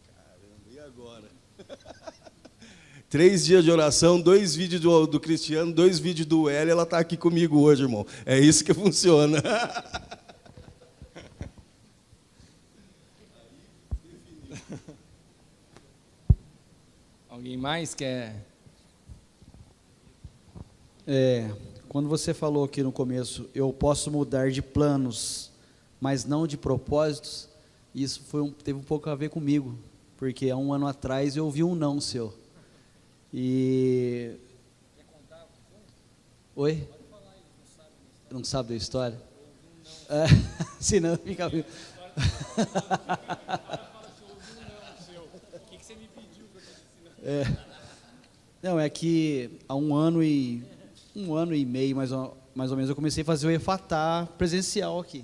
Caramba, e agora? 3 dias de oração, 2 vídeos do Cristiano, 2 vídeos do Hélio, ela está aqui comigo hoje, irmão. É isso que funciona. Alguém mais quer? Quando você falou aqui no começo, eu posso mudar de planos, mas não de propósitos, isso teve um pouco a ver comigo, porque há 1 ano atrás eu ouvi um não seu. E... Quer contar? Oi? Pode falar, não sabe da história? Senão fica... O que você me pediu para te ensinar? Não, é que há 1 ano e meio, mais ou menos, eu comecei a fazer o Efatá presencial aqui.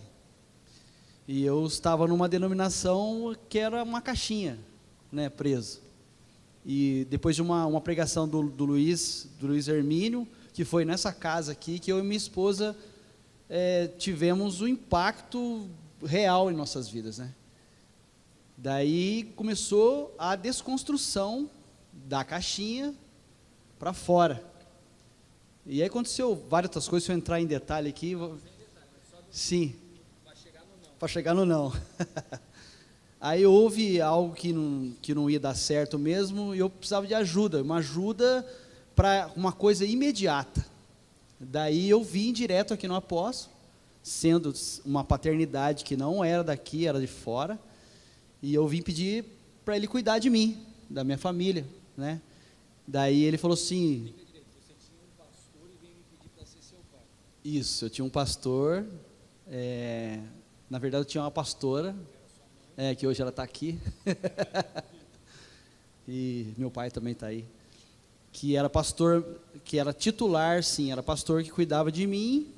E eu estava numa denominação que era uma caixinha, né, preso. E depois de uma pregação do Luiz Hermínio, que foi nessa casa aqui, que eu e minha esposa tivemos um impacto real em nossas vidas, né? Daí começou a desconstrução da caixinha para fora. E aí aconteceu várias outras coisas, se eu entrar em detalhe aqui... Sim. Para chegar no não. Aí houve algo que não ia dar certo mesmo, e eu precisava de ajuda, uma ajuda para uma coisa imediata. Daí eu vim direto aqui no apóstolo, sendo uma paternidade que não era daqui, era de fora, e eu vim pedir para ele cuidar de mim, da minha família, né? Daí ele falou assim... Você tinha um pastor e veio me pedir para ser seu pai. Isso, eu tinha um pastor, na verdade eu tinha uma pastora, que hoje ela está aqui, e meu pai também está aí, que era pastor, que era titular, sim, era pastor que cuidava de mim,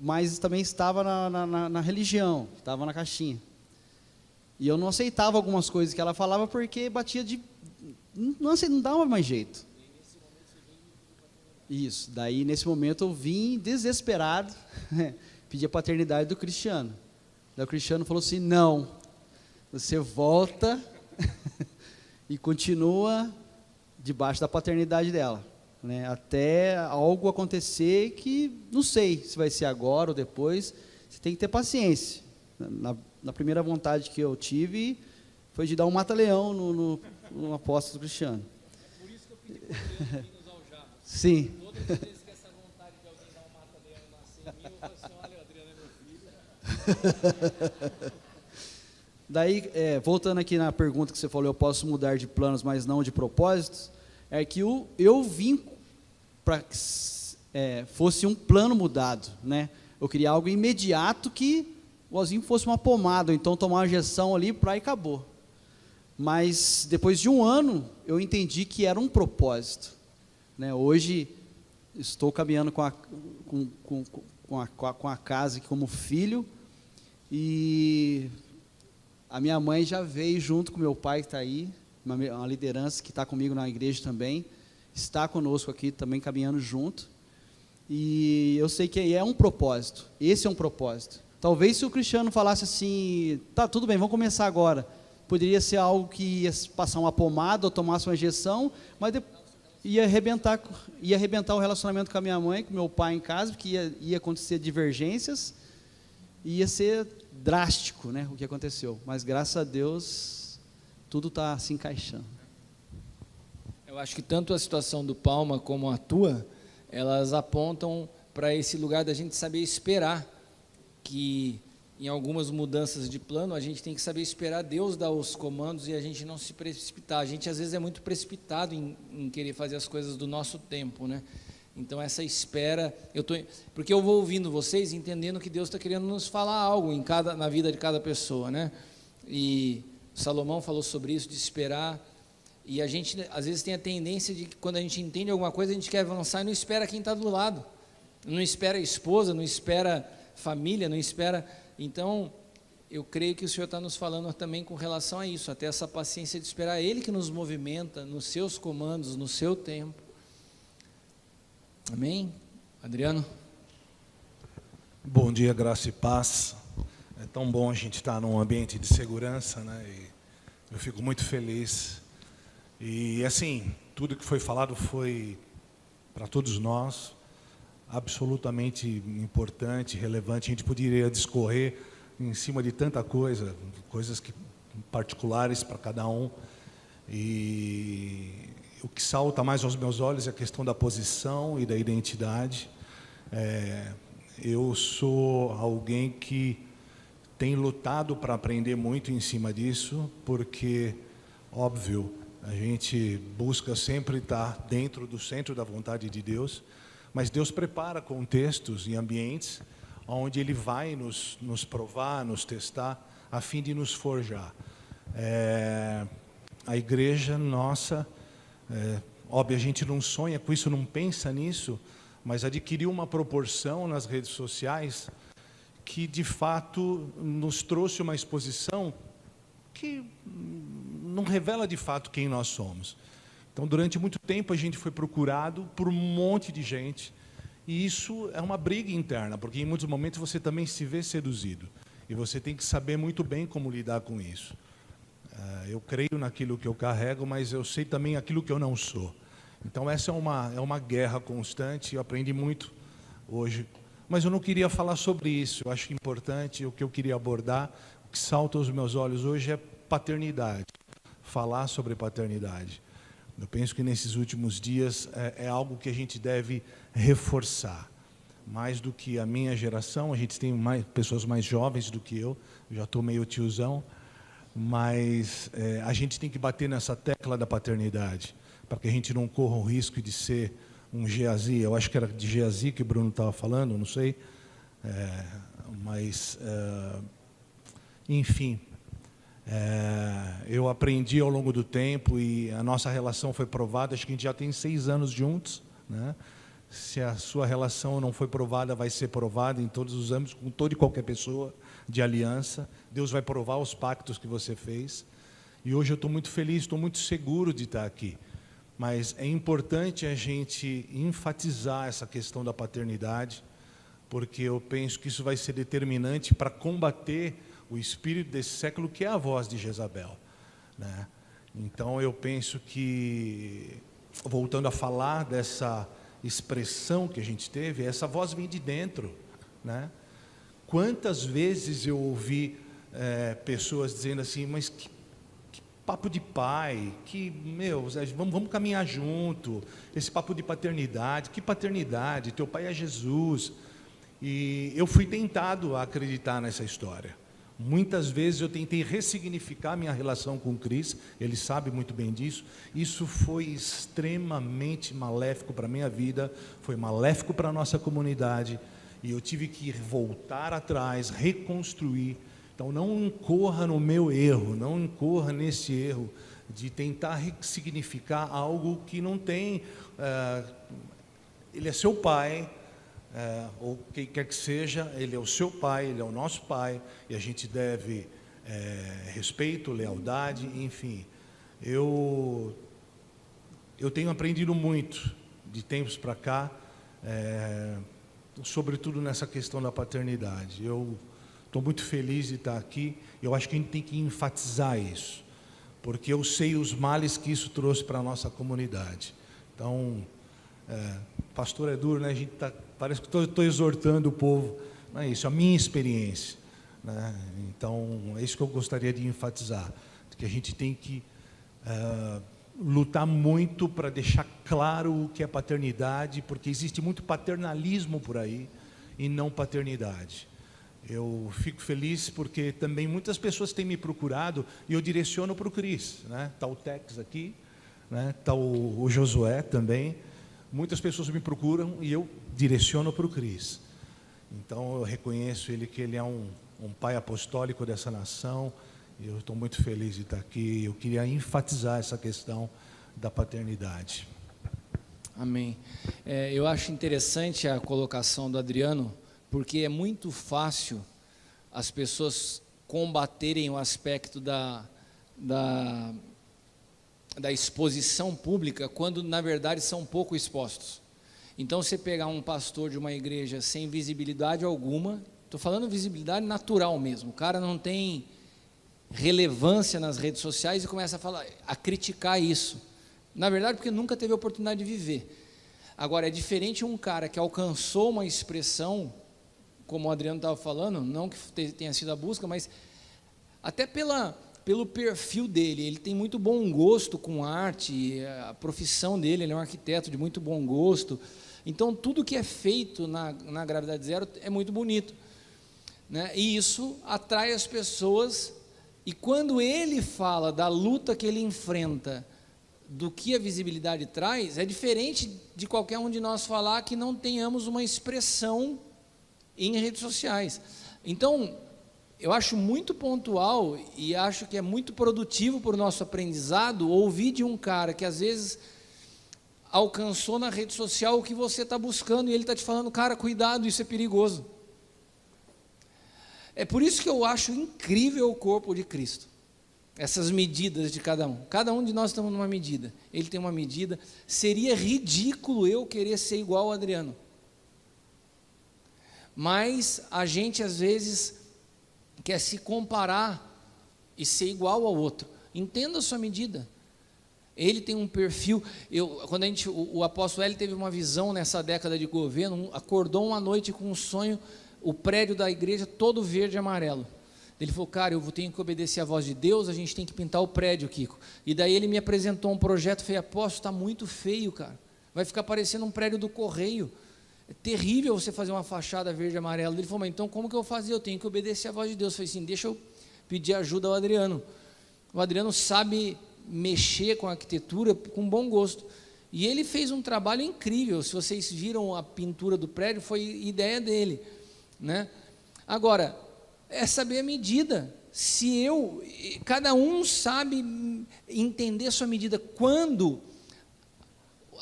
mas também estava na religião, estava na caixinha. E eu não aceitava algumas coisas que ela falava, porque batia de... Não dava mais jeito. Isso, daí nesse momento eu vim desesperado, pedi a paternidade do Cristiano. Daí o Cristiano falou assim, não, você volta e continua debaixo da paternidade dela, né, até algo acontecer que, não sei se vai ser agora ou depois, você tem que ter paciência. Na primeira vontade que eu tive, foi de dar um mata-leão no apóstolo Cristiano. É por isso que eu pedi para Deus usar o Jabas. Sim. Todas as vezes que essa vontade de alguém dar um mata-leão nascer em mim, eu falo assim, olha, Adriano é meu filho. Daí, voltando aqui na pergunta que você falou, eu posso mudar de planos, mas não de propósitos, é que eu vim para que fosse um plano mudado, né? Eu queria algo imediato, que igualzinho fosse uma pomada, ou então tomar uma injeção ali e acabou. Mas depois de um ano, eu entendi que era um propósito, né? Hoje estou caminhando com a casa aqui como filho, e a minha mãe já veio junto com meu pai, que está aí, uma liderança que está comigo na igreja também, está conosco aqui também caminhando junto, e eu sei que é um propósito, esse é um propósito. Talvez se o Cristiano falasse assim, tá, tudo bem, vamos começar agora, poderia ser algo que ia passar uma pomada ou tomasse uma injeção, mas ia arrebentar o relacionamento com a minha mãe, com meu pai em casa, porque ia acontecer divergências, ia ser drástico, né, o que aconteceu, mas graças a Deus tudo está se encaixando. Eu acho que tanto a situação do Palma como a tua, elas apontam para esse lugar da gente saber esperar, que em algumas mudanças de plano a gente tem que saber esperar Deus dar os comandos e a gente não se precipitar. A gente às vezes é muito precipitado em querer fazer as coisas do nosso tempo, né? Então essa espera, porque eu vou ouvindo vocês, entendendo que Deus está querendo nos falar algo na vida de cada pessoa, né? E Salomão falou sobre isso, de esperar. E a gente, às vezes, tem a tendência de que, quando a gente entende alguma coisa, a gente quer avançar e não espera quem está do lado. Não espera a esposa, não espera família, não espera... Então, eu creio que o Senhor está nos falando também com relação a isso, até essa paciência de esperar Ele que nos movimenta, nos seus comandos, no seu tempo. Amém? Adriano? Bom dia, graça e paz. É tão bom a gente estar num ambiente de segurança, né? E eu fico muito feliz. E assim, tudo que foi falado foi para todos nós absolutamente importante, relevante. A gente poderia discorrer em cima de tanta coisa, coisas particulares para cada um. E o que salta mais aos meus olhos é a questão da posição e da identidade. Eu sou alguém que tem lutado para aprender muito em cima disso, porque, óbvio, a gente busca sempre estar dentro do centro da vontade de Deus, mas Deus prepara contextos e ambientes onde Ele vai nos provar, nos testar, a fim de nos forjar. A igreja nossa, óbvio, a gente não sonha com isso, não pensa nisso, mas adquiriu uma proporção nas redes sociais que, de fato, nos trouxe uma exposição que não revela, de fato, quem nós somos. Então, durante muito tempo, a gente foi procurado por um monte de gente, e isso é uma briga interna, porque em muitos momentos você também se vê seduzido, e você tem que saber muito bem como lidar com isso. Eu creio naquilo que eu carrego, mas eu sei também aquilo que eu não sou. Então, essa é uma guerra constante, eu aprendi muito hoje, mas eu não queria falar sobre isso. Eu acho importante, o que eu queria abordar, o que salta aos meus olhos hoje é paternidade, falar sobre paternidade. Eu penso que nesses últimos dias é algo que a gente deve reforçar. Mais do que a minha geração, a gente tem pessoas mais jovens do que eu já estou meio tiozão, mas a gente tem que bater nessa tecla da paternidade, para que a gente não corra o risco de ser um Geazi. Eu acho que era de Geazi que o Bruno estava falando, não sei, enfim... eu aprendi ao longo do tempo, e a nossa relação foi provada. Acho que a gente já tem 6 anos juntos, né? Se a sua relação não foi provada, vai ser provada em todos os âmbitos, com toda e qualquer pessoa de aliança. Deus vai provar os pactos que você fez. E hoje eu estou muito feliz, estou muito seguro de estar aqui. Mas é importante a gente enfatizar essa questão da paternidade, porque eu penso que isso vai ser determinante para combater o espírito desse século, que é a voz de Jezabel, né? Então, eu penso que, voltando a falar dessa expressão que a gente teve, essa voz vem de dentro, né? Quantas vezes eu ouvi pessoas dizendo assim, mas que papo de pai, vamos caminhar junto, esse papo de paternidade, que paternidade, teu pai é Jesus. E eu fui tentado a acreditar nessa história. Muitas vezes eu tentei ressignificar minha relação com o Cris, ele sabe muito bem disso. Isso foi extremamente maléfico para a minha vida, foi maléfico para a nossa comunidade, e eu tive que voltar atrás, reconstruir. Então não incorra no meu erro, não incorra nesse erro de tentar ressignificar algo que não tem. Ele é seu pai, ou quem quer que seja, ele é o seu pai, ele é o nosso pai, e a gente deve respeito, lealdade, enfim. Eu tenho aprendido muito de tempos para cá, sobretudo nessa questão da paternidade. Eu estou muito feliz de estar aqui. Eu acho que a gente tem que enfatizar isso, porque eu sei os males que isso trouxe para a nossa comunidade. Então, pastor é duro, né? A gente parece que estou exortando o povo. Não é isso, a minha experiência, né? Então, é isso que eu gostaria de enfatizar, que a gente tem que lutar muito para deixar claro o que é paternidade, porque existe muito paternalismo por aí e não paternidade. Eu fico feliz porque também muitas pessoas têm me procurado e eu direciono para o Cris, né? Está o Tex aqui, né? Está o Josué também. Muitas pessoas me procuram e eu direciono para o Cris. Então eu reconheço que ele é um pai apostólico dessa nação, e eu estou muito feliz de estar aqui. Eu queria enfatizar essa questão da paternidade. Amém. Eu acho interessante a colocação do Adriano, porque é muito fácil as pessoas combaterem o aspecto da exposição pública, quando na verdade são pouco expostos. Então, você pegar um pastor de uma igreja sem visibilidade alguma, estou falando visibilidade natural mesmo, o cara não tem relevância nas redes sociais e começa a criticar isso, na verdade porque nunca teve a oportunidade de viver. Agora, é diferente um cara que alcançou uma expressão, como o Adriano estava falando, não que tenha sido a busca, mas até pelo perfil dele, ele tem muito bom gosto com arte, a profissão dele, ele é um arquiteto de muito bom gosto, então tudo que é feito na Gravidade Zero é muito bonito, né? E isso atrai as pessoas, e quando ele fala da luta que ele enfrenta, do que a visibilidade traz, é diferente de qualquer um de nós falar que não tenhamos uma expressão em redes sociais. Então, eu acho muito pontual e acho que é muito produtivo para o nosso aprendizado ouvir de um cara que às vezes alcançou na rede social o que você está buscando e ele está te falando, cara, cuidado, isso é perigoso. É por isso que eu acho incrível o corpo de Cristo, essas medidas de cada um de nós estamos numa medida, ele tem uma medida. Seria ridículo eu querer ser igual ao Adriano, mas a gente às vezes quer se comparar e ser igual ao outro. Entenda a sua medida. Ele tem um perfil. Quando o apóstolo Hélio teve uma visão nessa década de governo, acordou uma noite com um sonho, o prédio da igreja todo verde e amarelo. Ele falou, cara, eu tenho que obedecer a voz de Deus, a gente tem que pintar o prédio, Kiko. E daí ele me apresentou um projeto, falei, apóstolo, está muito feio, cara. Vai ficar parecendo um prédio do correio. É terrível você fazer uma fachada verde e amarela. Ele falou, mas então como que eu fazia? Eu tenho que obedecer a voz de Deus. Eu falei assim, deixa eu pedir ajuda ao Adriano. O Adriano sabe mexer com a arquitetura com bom gosto. E ele fez um trabalho incrível. Se vocês viram a pintura do prédio, foi ideia dele, né? Agora, é saber a medida. Cada um sabe entender a sua medida. Quando,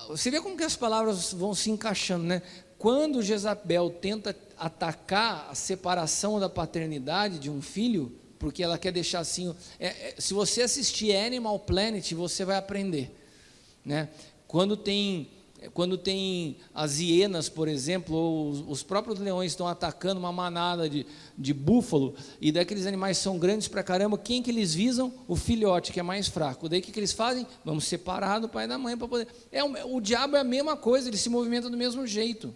você vê como que as palavras vão se encaixando, né? Quando Jezabel tenta atacar a separação da paternidade de um filho, porque ela quer deixar assim, se você assistir Animal Planet, você vai aprender, né? Quando tem as hienas, por exemplo, ou os próprios leões estão atacando uma manada de búfalo, e daqueles animais são grandes pra caramba, quem que eles visam? O filhote, que é mais fraco. Daí o que eles fazem? Vamos separar do pai e da mãe para poder... O diabo é a mesma coisa, ele se movimenta do mesmo jeito.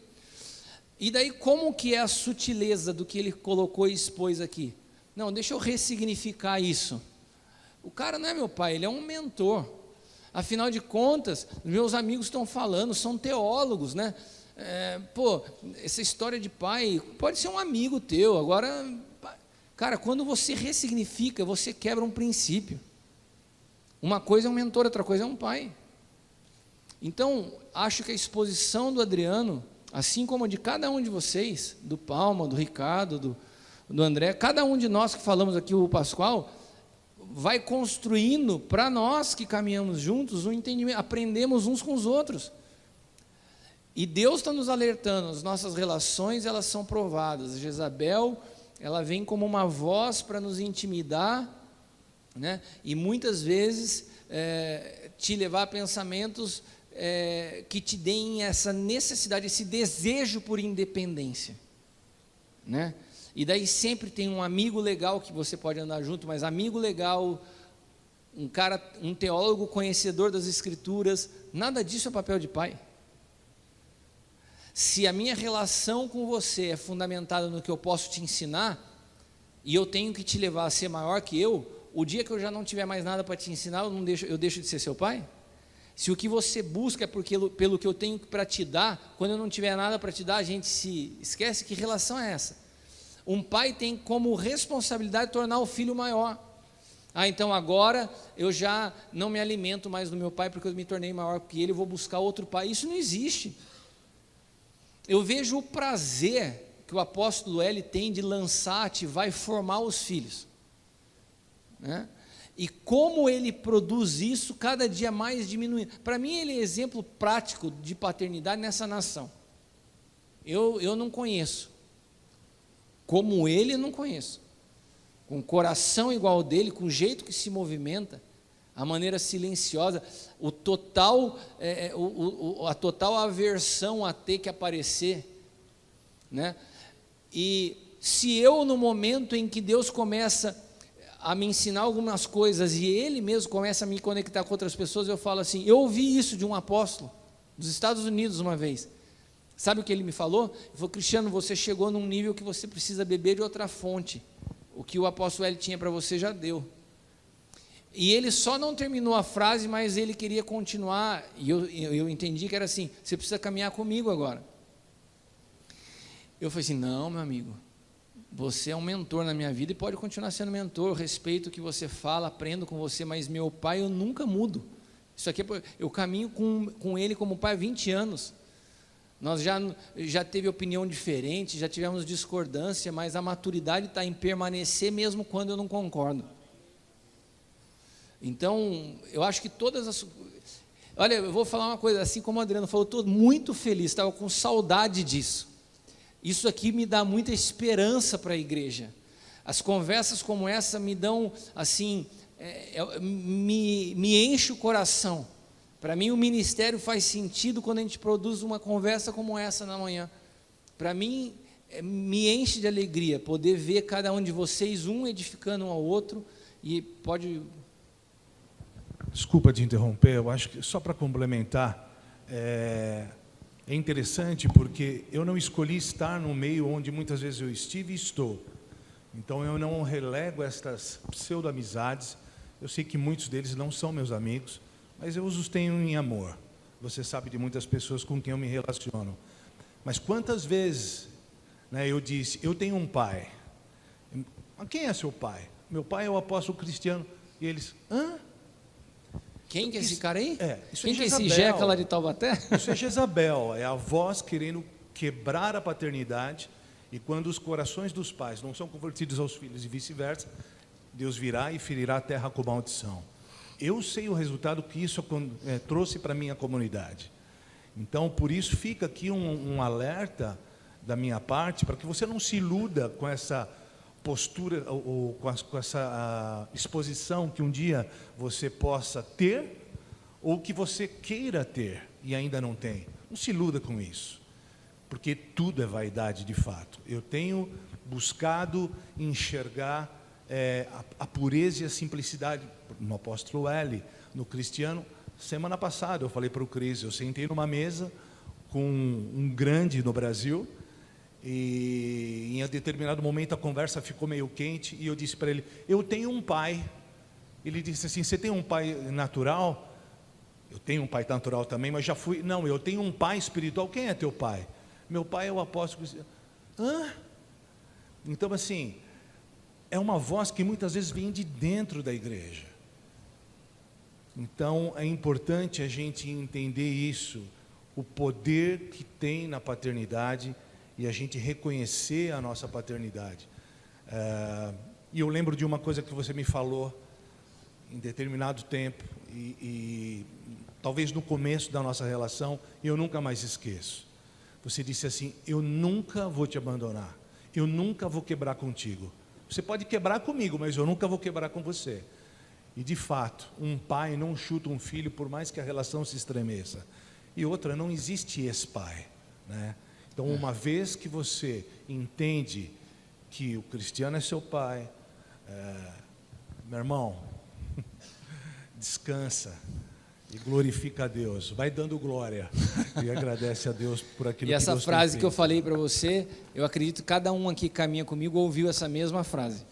E daí como que é a sutileza do que ele colocou e expôs aqui? Não, deixa eu ressignificar isso. O cara não é meu pai, ele é um mentor. Afinal de contas, meus amigos estão falando, são teólogos, né? Essa história de pai pode ser um amigo teu. Agora, Cara, quando você ressignifica, você quebra um princípio. Uma coisa é um mentor, outra coisa é um pai. Então, acho que a exposição do Adriano, assim como a de cada um de vocês, do Palma, do Ricardo, do André, cada um de nós que falamos aqui, o Pascoal, vai construindo, para nós que caminhamos juntos, um entendimento, aprendemos uns com os outros. E Deus está nos alertando, as nossas relações, elas são provadas. Jezabel, ela vem como uma voz para nos intimidar, né? E muitas vezes te levar a pensamentos que te deem essa necessidade, esse desejo por independência, né? E daí sempre tem um amigo legal que você pode andar junto, mas amigo legal, um teólogo conhecedor das Escrituras, nada disso é papel de pai. Se a minha relação com você é fundamentada no que eu posso te ensinar, e eu tenho que te levar a ser maior que eu, o dia que eu já não tiver mais nada para te ensinar, eu deixo de ser seu pai? Se o que você busca é pelo que eu tenho para te dar, quando eu não tiver nada para te dar, a gente se esquece. Que relação é essa? Um pai tem como responsabilidade tornar o filho maior. Então agora eu já não me alimento mais do meu pai porque eu me tornei maior que ele, eu vou buscar outro pai. Isso não existe. Eu vejo o prazer que o apóstolo L tem de lançar, ativar e formar os filhos, né? E como ele produz isso cada dia mais diminuindo. Para mim ele é exemplo prático de paternidade nessa nação. Eu não conheço. Como ele, eu não conheço. Com um coração igual ao dele, com o jeito que se movimenta, a maneira silenciosa, a total aversão a ter que aparecer, né? E se eu, no momento em que Deus começa a me ensinar algumas coisas e Ele mesmo começa a me conectar com outras pessoas, eu falo assim, eu ouvi isso de um apóstolo dos Estados Unidos uma vez. Sabe o que ele me falou? Ele falou: Cristiano, você chegou num nível que você precisa beber de outra fonte. O que o apóstolo L tinha para você já deu. E ele só não terminou a frase, mas ele queria continuar, e eu entendi que era assim: você precisa caminhar comigo agora. Eu falei assim: não, meu amigo, você é um mentor na minha vida e pode continuar sendo mentor, eu respeito o que você fala, aprendo com você, mas meu pai eu nunca mudo. Isso aqui, eu caminho com ele como pai há 20 anos. Nós já teve opinião diferente, já tivemos discordância, mas a maturidade está em permanecer mesmo quando eu não concordo. Então, eu acho que todas as... Olha, eu vou falar uma coisa, assim como o Adriano falou, estou muito feliz, estava com saudade disso. Isso aqui me dá muita esperança para a igreja. As conversas como essa me dão, assim, me enche o coração. Para mim o ministério faz sentido quando a gente produz uma conversa como essa na manhã. Para mim, me enche de alegria poder ver cada um de vocês, um edificando um ao outro, e pode... Desculpa te interromper, eu acho que só para complementar, é interessante porque eu não escolhi estar no meio onde muitas vezes eu estive e estou. Então eu não relego estas pseudo-amizades, eu sei que muitos deles não são meus amigos, mas eu os tenho em amor. Você sabe de muitas pessoas com quem eu me relaciono. Mas quantas vezes, né, eu disse, eu tenho um pai. Quem é seu pai? Meu pai é o apóstolo Cristiano. E eles, hã? Quem que é esse cara aí? Isso quem é que é Jezabel. esse Jeca lá de Taubaté? Isso é Jezabel, é a voz querendo quebrar a paternidade. E quando os corações dos pais não são convertidos aos filhos e vice-versa, Deus virá e ferirá a terra com maldição. Eu sei o resultado que isso trouxe para a minha comunidade. Então, por isso, fica aqui um alerta da minha parte, para que você não se iluda com essa postura, ou com essa exposição que um dia você possa ter, ou que você queira ter e ainda não tem. Não se iluda com isso, porque tudo é vaidade de fato. Eu tenho buscado enxergar a pureza e a simplicidade no apóstolo L, no Cristiano. Semana passada eu falei para o Cris, eu sentei numa mesa com um grande no Brasil, e em um determinado momento a conversa ficou meio quente, e eu disse para ele, eu tenho um pai. Ele disse assim, você tem um pai natural? Eu tenho um pai natural também, mas já fui... Não, eu tenho um pai espiritual. Quem é teu pai? Meu pai é o apóstolo Cristiano. Hã? Então assim... é uma voz que muitas vezes vem de dentro da igreja. Então, é importante a gente entender isso, o poder que tem na paternidade e a gente reconhecer a nossa paternidade. E eu lembro de uma coisa que você me falou em determinado tempo, e talvez no começo da nossa relação, e eu nunca mais esqueço. Você disse assim: eu nunca vou te abandonar, eu nunca vou quebrar contigo. Você pode quebrar comigo, mas eu nunca vou quebrar com você. E de fato, um pai não chuta um filho por mais que a relação se estremeça. E outra, não existe ex-pai, né? Então, uma vez que você entende que o Cristiano é seu pai, meu irmão, descansa e glorifica a Deus, vai dando glória e agradece a Deus por aquilo que Deus tem feito. E essa frase que eu falei para você, eu acredito que cada um aqui que caminha comigo ouviu essa mesma frase.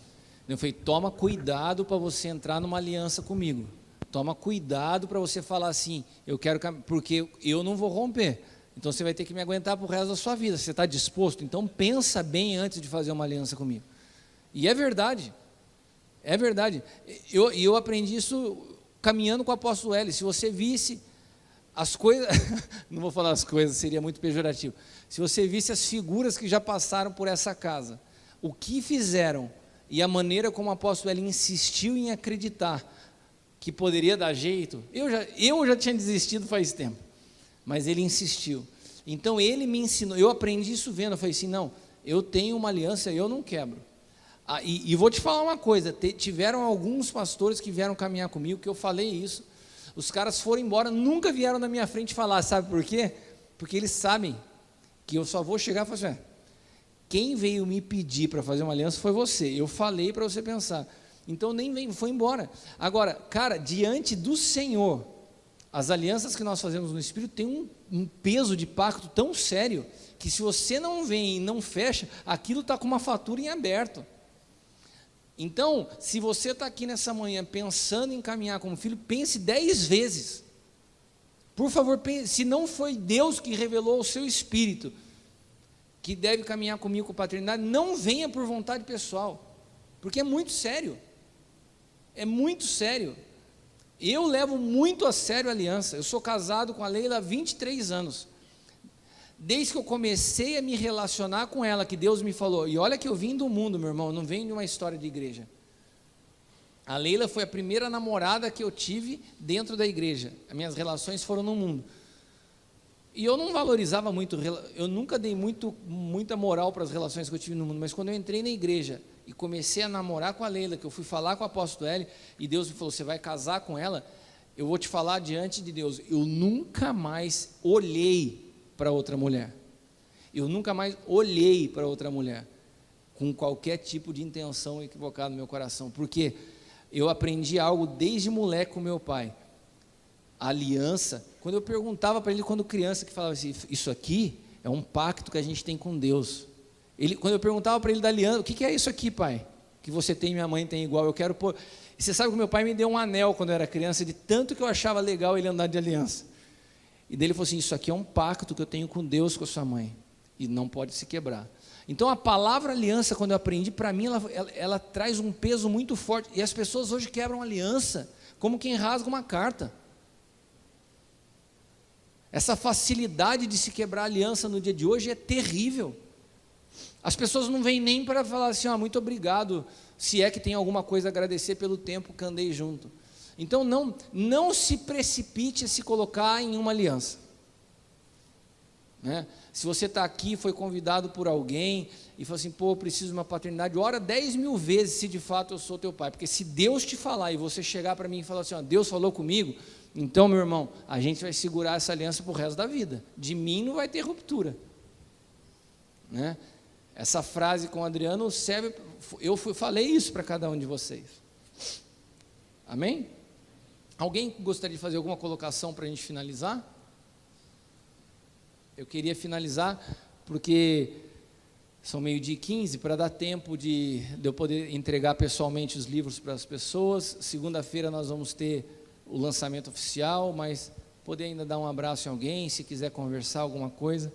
Eu falei: toma cuidado para você entrar numa aliança comigo. Toma cuidado para você falar assim: eu quero, porque eu não vou romper. Então você vai ter que me aguentar para o resto da sua vida. Você está disposto? Então pensa bem antes de fazer uma aliança comigo. E é verdade. É verdade. Eu aprendi isso caminhando com o apóstolo Hélio. Se você visse as coisas, não vou falar as coisas, seria muito pejorativo. Se você visse as figuras que já passaram por essa casa, o que fizeram e a maneira como o apóstolo Hélio insistiu em acreditar que poderia dar jeito, eu já tinha desistido faz tempo, mas ele insistiu. Então ele me ensinou, eu aprendi isso vendo, eu falei assim: não, eu tenho uma aliança, eu não quebro. E vou te falar uma coisa, tiveram alguns pastores que vieram caminhar comigo, que eu falei isso, os caras foram embora, nunca vieram na minha frente falar, sabe por quê? Porque eles sabem que eu só vou chegar e falar assim: quem veio me pedir para fazer uma aliança foi você, eu falei para você pensar, então nem vem, foi embora. Agora, cara, diante do Senhor, as alianças que nós fazemos no Espírito têm um peso de pacto tão sério, que se você não vem e não fecha, aquilo está com uma fatura em aberto. Então, se você está aqui nessa manhã pensando em caminhar como filho, pense 10 vezes. Por favor, pense, se não foi Deus que revelou ao seu espírito que deve caminhar comigo com paternidade, não venha por vontade pessoal, porque é muito sério. É muito sério. Eu levo muito a sério a aliança. Eu sou casado com a Leila há 23 anos. Desde que eu comecei a me relacionar com ela, que Deus me falou, e olha que eu vim do mundo, meu irmão, não venho de uma história de igreja. A Leila foi a primeira namorada que eu tive dentro da igreja. As minhas relações foram no mundo. E eu não valorizava muito, eu nunca dei muita moral para as relações que eu tive no mundo, mas quando eu entrei na igreja e comecei a namorar com a Leila, que eu fui falar com o apóstolo Hélio, e Deus me falou: você vai casar com ela, eu vou te falar diante de Deus, eu nunca mais olhei para outra mulher. Eu nunca mais olhei para outra mulher com qualquer tipo de intenção equivocada no meu coração, porque eu aprendi algo desde moleque com meu pai. A aliança, quando eu perguntava para ele quando criança, que falava assim: isso aqui é um pacto que a gente tem com Deus. Quando eu perguntava para ele da aliança: o que é isso aqui, pai? Que você tem e minha mãe tem igual, eu quero pôr. E você sabe que meu pai me deu um anel quando eu era criança, de tanto que eu achava legal ele andar de aliança. E dele falou assim: isso aqui é um pacto que eu tenho com Deus, com a sua mãe, e não pode se quebrar. Então a palavra aliança, quando eu aprendi, para mim ela traz um peso muito forte, e as pessoas hoje quebram aliança como quem rasga uma carta. Essa facilidade de se quebrar aliança no dia de hoje é terrível. As pessoas não vêm nem para falar assim: muito obrigado, se é que tem alguma coisa a agradecer pelo tempo que andei junto. Então não se precipite a se colocar em uma aliança, né? Se você está aqui, foi convidado por alguém e falou assim: eu preciso de uma paternidade, ora 10.000 vezes se de fato eu sou teu pai, porque se Deus te falar e você chegar para mim e falar assim: Deus falou comigo, então, meu irmão, a gente vai segurar essa aliança para o resto da vida, de mim não vai ter ruptura, né? Essa frase com o Adriano serve, falei isso para cada um de vocês, amém? Alguém gostaria de fazer alguma colocação para a gente finalizar? Eu queria finalizar porque são 12h15, para dar tempo de eu poder entregar pessoalmente os livros para as pessoas. Segunda-feira nós vamos ter o lançamento oficial, mas poder ainda dar um abraço em alguém, se quiser conversar alguma coisa.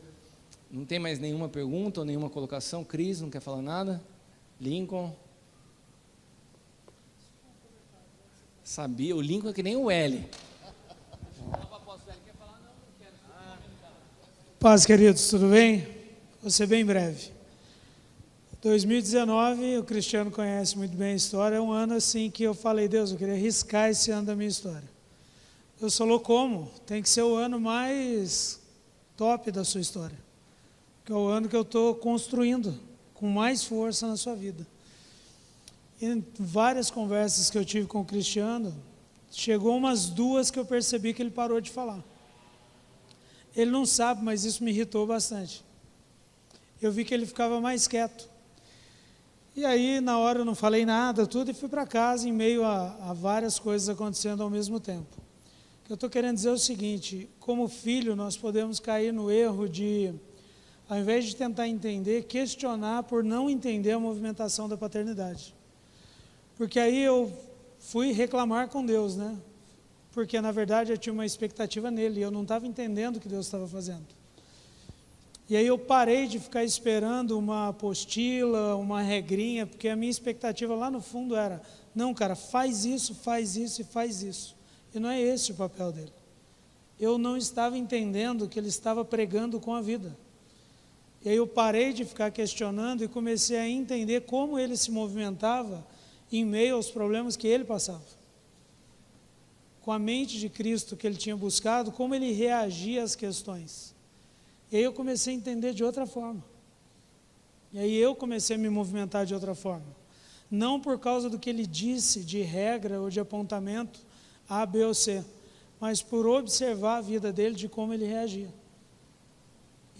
Não tem mais nenhuma pergunta ou nenhuma colocação? Cris, não quer falar nada? Lincoln? Sabia, o Lincoln é que nem o L. Paz, queridos, tudo bem? Vou ser bem breve. 2019, o Cristiano conhece muito bem a história, é um ano assim que eu falei, Deus, eu queria riscar esse ano da minha história. Deus falou como? Tem que ser o ano mais top da sua história. Que é o ano que eu estou construindo com mais força na sua vida. E em várias conversas que eu tive com o Cristiano, chegou umas 2 que eu percebi que ele parou de falar. Ele não sabe, mas isso me irritou bastante. Eu vi que ele ficava mais quieto. E aí, na hora, eu não falei nada, tudo, e fui para casa em meio a várias coisas acontecendo ao mesmo tempo. O que eu estou querendo dizer é o seguinte, como filho, nós podemos cair no erro de, ao invés de tentar entender, questionar por não entender a movimentação da paternidade. Porque aí eu fui reclamar com Deus, né? Porque, na verdade, eu tinha uma expectativa nele, e eu não estava entendendo o que Deus estava fazendo. E aí eu parei de ficar esperando uma apostila, uma regrinha, porque a minha expectativa lá no fundo era, não, cara, faz isso e faz isso. E não é esse o papel dele. Eu não estava entendendo o que ele estava pregando com a vida. E aí eu parei de ficar questionando e comecei a entender como ele se movimentava em meio aos problemas que ele passava. Com a mente de Cristo que ele tinha buscado, como ele reagia às questões. E aí eu comecei a entender de outra forma. E aí eu comecei a me movimentar de outra forma. Não por causa do que ele disse de regra ou de apontamento A, B ou C, mas por observar a vida dele, de como ele reagia.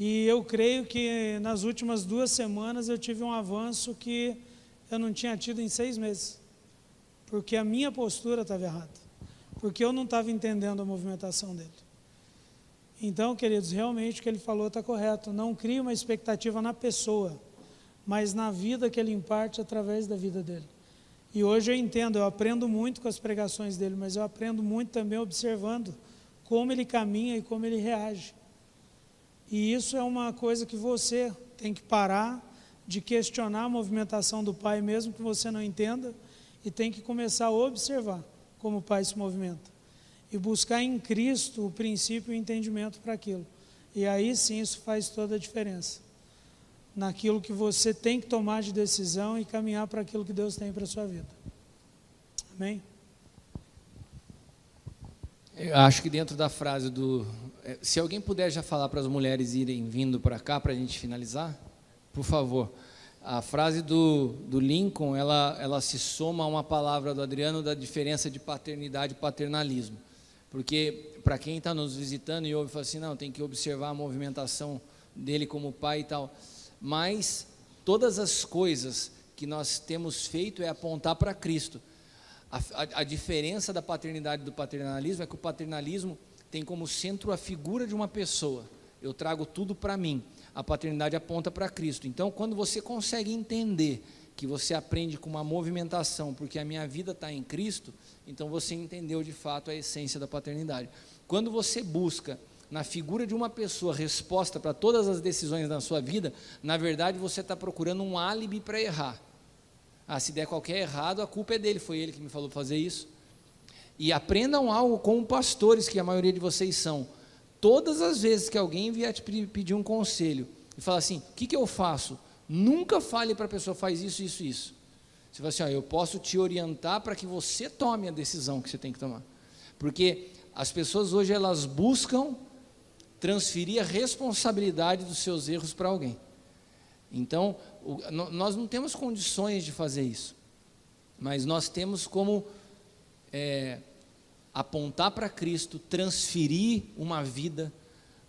E eu creio que nas últimas 2 semanas eu tive um avanço que eu não tinha tido em 6 meses. Porque a minha postura estava errada. Porque eu não estava entendendo a movimentação dele. Então, queridos, realmente o que ele falou está correto. Não crie uma expectativa na pessoa, mas na vida que ele imparte através da vida dele. E hoje eu entendo, eu aprendo muito com as pregações dele, mas eu aprendo muito também observando como ele caminha e como ele reage. E isso é uma coisa que você tem que parar de questionar a movimentação do pai, mesmo que você não entenda, e tem que começar a observar como o pai se movimenta. E buscar em Cristo o princípio e o entendimento para aquilo. E aí sim isso faz toda a diferença. Naquilo que você tem que tomar de decisão e caminhar para aquilo que Deus tem para a sua vida. Amém? Eu acho que dentro da frase do... Se alguém puder já falar para as mulheres irem vindo para cá para a gente finalizar, por favor. A frase do Lincoln, ela se soma a uma palavra do Adriano da diferença de paternidade e paternalismo. Porque para quem está nos visitando e ouve, fala assim, não, tem que observar a movimentação dele como pai e tal. Mas todas as coisas que nós temos feito é apontar para Cristo. A diferença da paternidade e do paternalismo é que o paternalismo tem como centro a figura de uma pessoa. Eu trago tudo para mim. A paternidade aponta para Cristo. Então, quando você consegue entender que você aprende com uma movimentação, porque a minha vida está em Cristo, então você entendeu de fato a essência da paternidade. Quando você busca na figura de uma pessoa resposta para todas as decisões da sua vida, na verdade você está procurando um álibi para errar. Se der qualquer errado, a culpa é dele, foi ele que me falou fazer isso. E aprendam algo como pastores, que a maioria de vocês são. Todas as vezes que alguém vier te pedir um conselho e falar assim, o que eu faço? Nunca fale para a pessoa, faz isso, isso, isso. Você fala assim, eu posso te orientar para que você tome a decisão que você tem que tomar. Porque as pessoas hoje, elas buscam transferir a responsabilidade dos seus erros para alguém. Então, nós não temos condições de fazer isso. Mas nós temos como apontar para Cristo, transferir uma vida,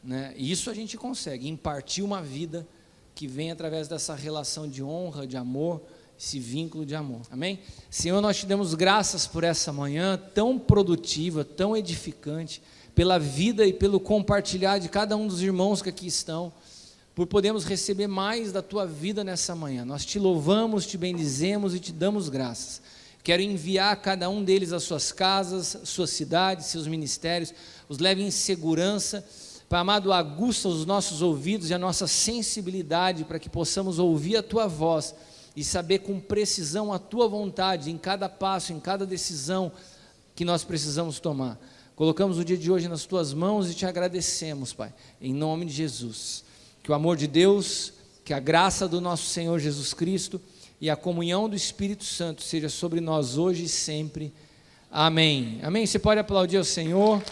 né? E isso a gente consegue, impartir uma vida que vem através dessa relação de honra, de amor, esse vínculo de amor. Amém? Senhor, nós te damos graças por essa manhã tão produtiva, tão edificante, pela vida e pelo compartilhar de cada um dos irmãos que aqui estão, por podermos receber mais da tua vida nessa manhã. Nós te louvamos, te bendizemos e te damos graças. Quero enviar cada um deles às suas casas, suas cidades, seus ministérios, os leve em segurança. Pai amado, aguça os nossos ouvidos e a nossa sensibilidade para que possamos ouvir a tua voz e saber com precisão a tua vontade em cada passo, em cada decisão, que nós precisamos tomar. Colocamos o dia de hoje nas tuas mãos e te agradecemos, Pai, em nome de Jesus. Que o amor de Deus, que a graça do nosso Senhor Jesus Cristo e a comunhão do Espírito Santo seja sobre nós hoje e sempre. Amém. Amém. Você pode aplaudir ao Senhor.